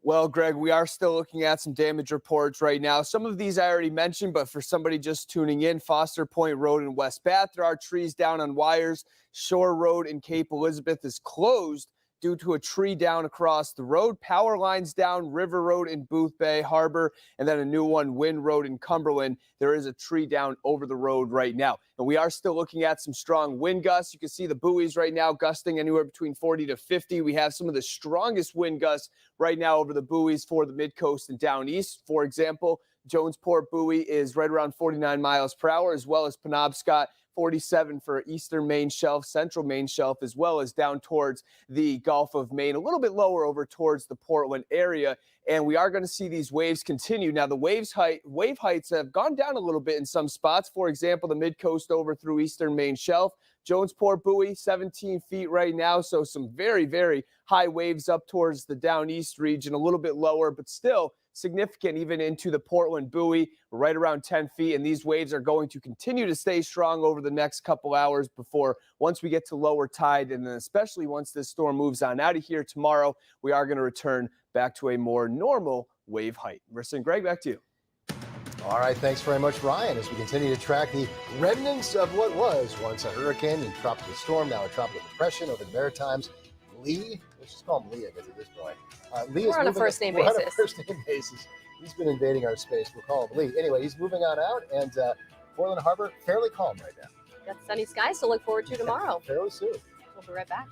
Well, Greg, we are still looking at some damage reports right now. Some of these I already mentioned, but for somebody just tuning in, Foster Point Road in West Bath, there are trees down on wires. Shore Road in Cape Elizabeth is closed due to a tree down across the road. Power lines down River Road in Booth Bay Harbor, and then a new one, Wind Road in Cumberland. There is a tree down over the road right now. And we are still looking at some strong wind gusts. You can see the buoys right now gusting anywhere between 40 to 50. We have some of the strongest wind gusts right now over the buoys for the mid-coast and down east. For example, Jonesport buoy is right around 49 miles per hour, as well as Penobscot, 47 for eastern Maine shelf, central Maine shelf, as well as down towards the Gulf of Maine, a little bit lower over towards the Portland area. And we are going to see these waves continue. Now, the wave heights have gone down a little bit in some spots. For example, the mid-coast over through eastern Maine shelf. Jonesport buoy, 17 feet right now. So some very, very high waves up towards the down east region, a little bit lower, but still significant even into the Portland buoy, right around 10 feet. And these waves are going to continue to stay strong over the next couple hours before once we get to lower tide. And then especially once this storm moves on out of here tomorrow, we are going to return back to a more normal wave height. Marissa and Greg, back to you. All right, thanks very much, Ryan, as we continue to track the remnants of what was once a hurricane and tropical storm, now a tropical depression over the Maritimes. Lee, let's just call him Lee, I guess, at this point. Lee We're on a first-name basis. We're on a first-name basis. He's been invading our space. We'll call him Lee. Anyway, he's moving on out, and Portland Harbor, fairly calm right now. Got sunny skies to look forward to tomorrow. Fairly soon. We'll be right back.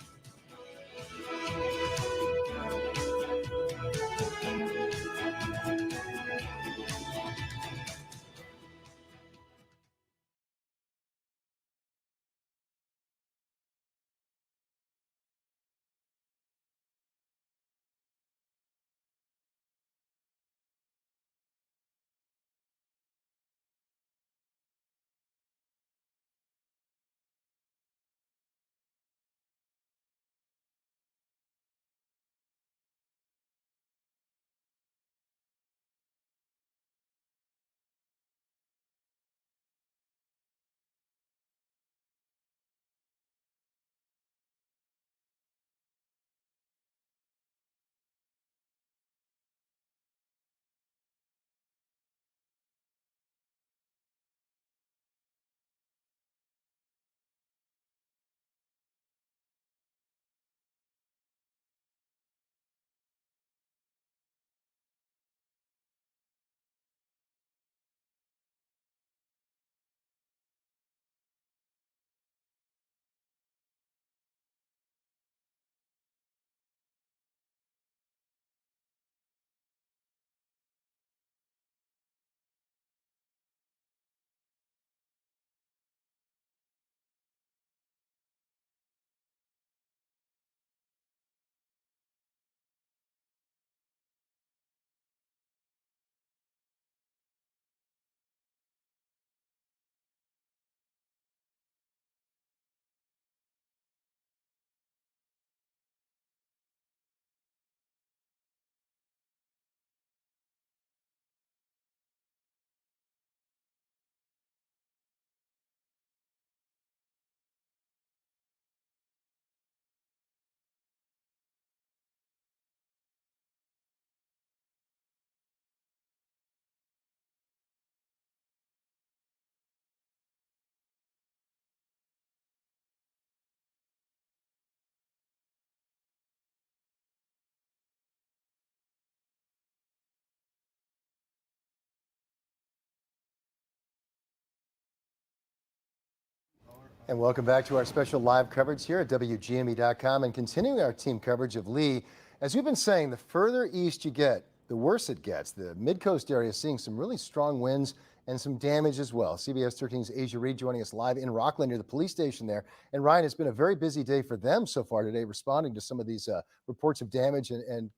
And welcome back to our special live coverage here at WGME.com and continuing our team coverage of Lee. As we've been saying, the further east you get, the worse it gets. The mid-coast area is seeing some really strong winds and some damage as well. CBS 13's Asia Reed joining us live in Rockland near the police station there. And Ryan, it's been a very busy day for them so far today, responding to some of these reports of damage and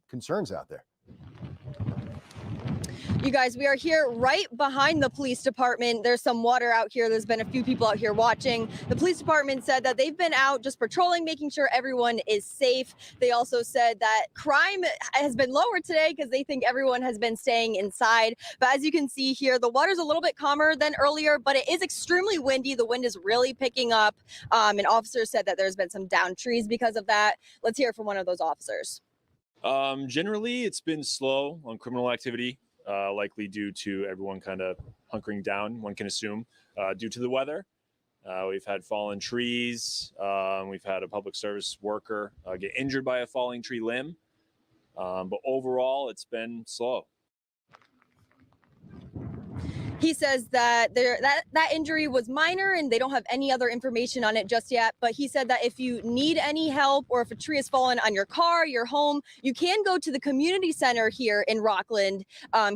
concerns out there. You guys, we are here right behind the police department. There's some water out here. There's been a few people out here watching. The police department said that they've been out just patrolling, making sure everyone is safe. They also said that crime has been lower today because they think everyone has been staying inside. But as you can see here, the water's a little bit calmer than earlier, but it is extremely windy. The wind is really picking up. And officers said that there's been some downed trees because of that. Let's hear from one of those officers. Generally, it's been slow on criminal activity. Likely due to everyone kind of hunkering down, one can assume, due to the weather. We've had fallen trees. We've had a public service worker get injured by a falling tree limb. But overall, it's been slow. He says that that injury was minor and they don't have any other information on it just yet. But he said that if you need any help or if a tree has fallen on your car, your home, you can go to the community center here in Rockland.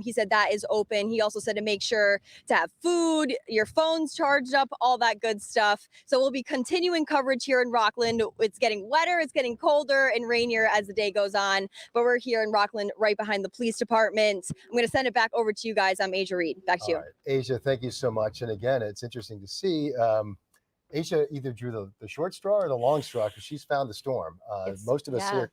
He said that is open. He also said to make sure to have food, your phone's charged up, all that good stuff. So we'll be continuing coverage here in Rockland. It's getting wetter, it's getting colder and rainier as the day goes on. But we're here in Rockland right behind the police department. I'm going to send it back over to you guys. I'm Asia Reed. Back to you. Right. Asia, thank you so much. And again, it's interesting to see. Asia either drew the short straw or the long straw because she's found the storm. Most of us here,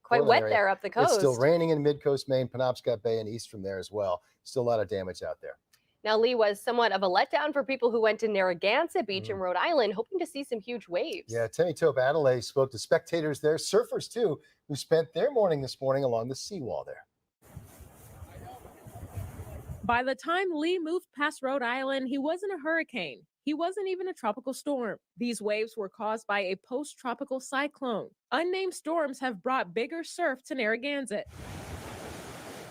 quite wet area, there up the coast. It's still raining in mid-coast Maine, Penobscot Bay, and east from there as well. Still a lot of damage out there. Now, Lee, was somewhat of a letdown for people who went to Narragansett Beach in Rhode Island, hoping to see some huge waves. Yeah, Timmy Tope Adelaide spoke to spectators there, surfers too, who spent their morning this morning along the seawall there. By the time Lee moved past Rhode Island, he wasn't a hurricane. He wasn't even a tropical storm. These waves were caused by a post-tropical cyclone. Unnamed storms have brought bigger surf to Narragansett.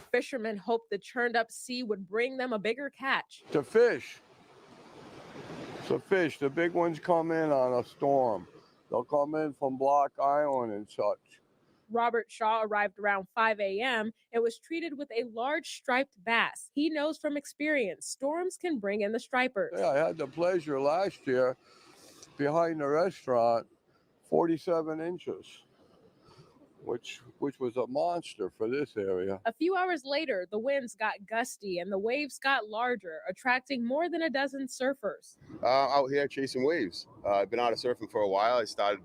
Fishermen hoped the churned up sea would bring them a bigger catch. To fish. So fish, the big ones come in on a storm. They'll come in from Block Island and such. Robert Shaw arrived around 5 a.m. and was treated with a large striped bass. He knows from experience storms can bring in the stripers. Yeah, I had the pleasure last year behind the restaurant, 47 inches, which was a monster for this area. A few hours later, the winds got gusty and the waves got larger, attracting more than a dozen surfers. Out here chasing waves. I've been out of surfing for a while. I started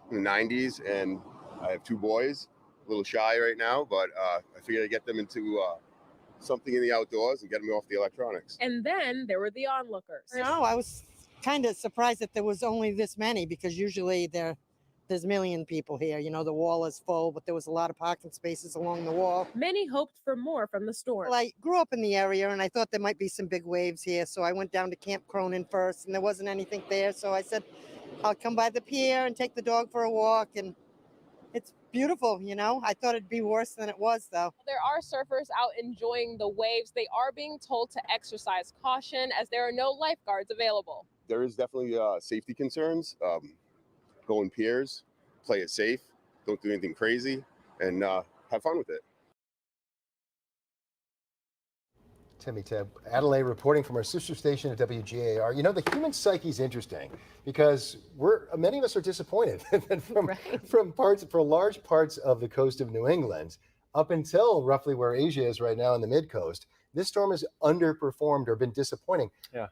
in the 90s and I have two boys, a little shy right now, but I figured I'd get them into something in the outdoors and get them off the electronics. And then there were the onlookers. No, I was kind of surprised that there was only this many because usually there's a million people here. You know, the wall is full, but there was a lot of parking spaces along the wall. Many hoped for more from the storm. Well, I grew up in the area and I thought there might be some big waves here. So I went down to Camp Cronin first and there wasn't anything there. So I said, I'll come by the pier and take the dog for a walk. And it's beautiful, you know. I thought it'd be worse than it was, though. There are surfers out enjoying the waves. They are being told to exercise caution as there are no lifeguards available. There is definitely safety concerns. Go in piers, play it safe, don't do anything crazy, and have fun with it. Timmy Tope Adelaide reporting from our sister station at WGAR. You know, the human psyche is interesting because many of us are disappointed from large parts of the coast of New England up until roughly where Asia is right now in the mid-coast. This storm has underperformed or been disappointing. Yeah.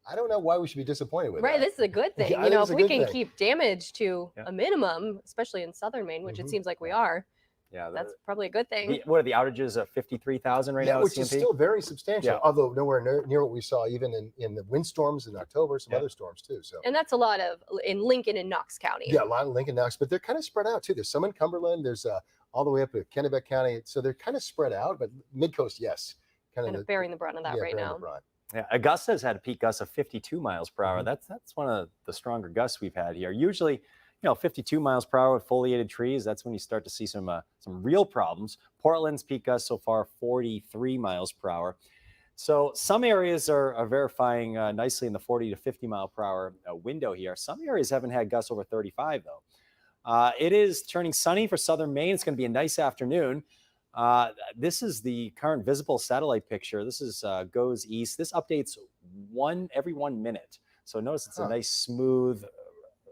I don't know why we should be disappointed with Right, that. this is a good thing. Yeah, You know, it is if a we good can thing. keep damage to a minimum, especially in southern Maine, which it seems like we are, Yeah, that's probably a good thing. What are the outages of 53,000 right now? Which is still very substantial, Yeah. although nowhere near what we saw even in the windstorms in October, some other storms too. So. And that's a lot in Lincoln and Knox County. Yeah, a lot of Lincoln Knox, but they're kind of spread out too. There's some in Cumberland. There's all the way up to Kennebec County. So they're kind of spread out, but mid-coast, yes. Kind of bearing the brunt of that right now. Yeah, Augusta's had a peak gust of 52 miles per hour. That's one of the stronger gusts we've had here. Usually, 52 miles per hour with foliated trees, that's when you start to see some real problems. Portland's peak gust so far, 43 miles per hour. So some areas are verifying nicely in the 40 to 50 mile per hour window here. Some areas haven't had gusts over 35 though. It is turning sunny for southern Maine. It's going to be a nice afternoon. This is the current visible satellite picture. This is goes east. This updates every 1 minute. So notice it's a nice smooth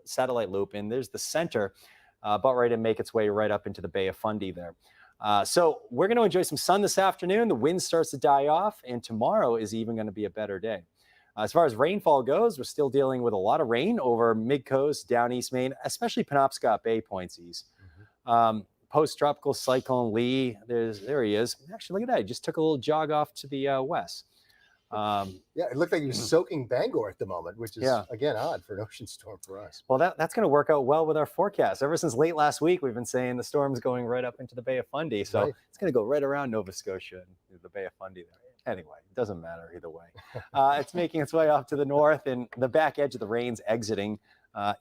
satellite loop. And there's the center, about ready to make its way right up into the Bay of Fundy there. So we're going to enjoy some sun this afternoon. The wind starts to die off, and tomorrow is even going to be a better day. As far as rainfall goes, we're still dealing with a lot of rain over mid-coast, down East Maine, especially Penobscot Bay points east. Post-tropical cyclone Lee, there he is. Actually, look at that. He just took a little jog off to the west. Yeah, it looked like he was soaking Bangor at the moment, which is, again, odd for an ocean storm for us. Well, that's going to work out well with our forecast. Ever since late last week, we've been saying the storm's going right up into the Bay of Fundy. So it's going to go right around Nova Scotia and the Bay of Fundy there. Anyway, it doesn't matter either way. It's making its way off to the north, and the back edge of the rain's exiting.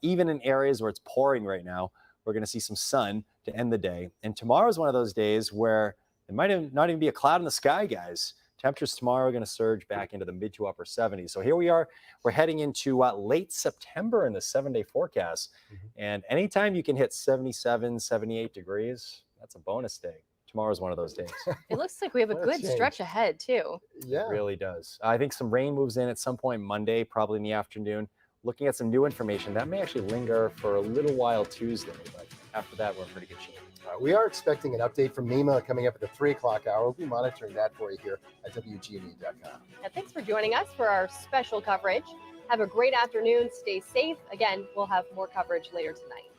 Even in areas where it's pouring right now, we're going to see some sun to end the day. And tomorrow's one of those days where it might not even be a cloud in the sky, guys. Temperatures tomorrow are going to surge back into the mid to upper 70s. So here we are. We're heading into late September in the 7-day forecast. And anytime you can hit 77, 78 degrees, that's a bonus day. Tomorrow's one of those days. It looks like we have a good stretch ahead, too. Yeah. It really does. I think some rain moves in at some point Monday, probably in the afternoon. Looking at some new information, that may actually linger for a little while Tuesday. But after that, we're in pretty good shape. We are expecting an update from NEMA coming up at the 3 o'clock hour. We'll be monitoring that for you here at WGNE.com. And thanks for joining us for our special coverage. Have a great afternoon. Stay safe. Again, we'll have more coverage later tonight.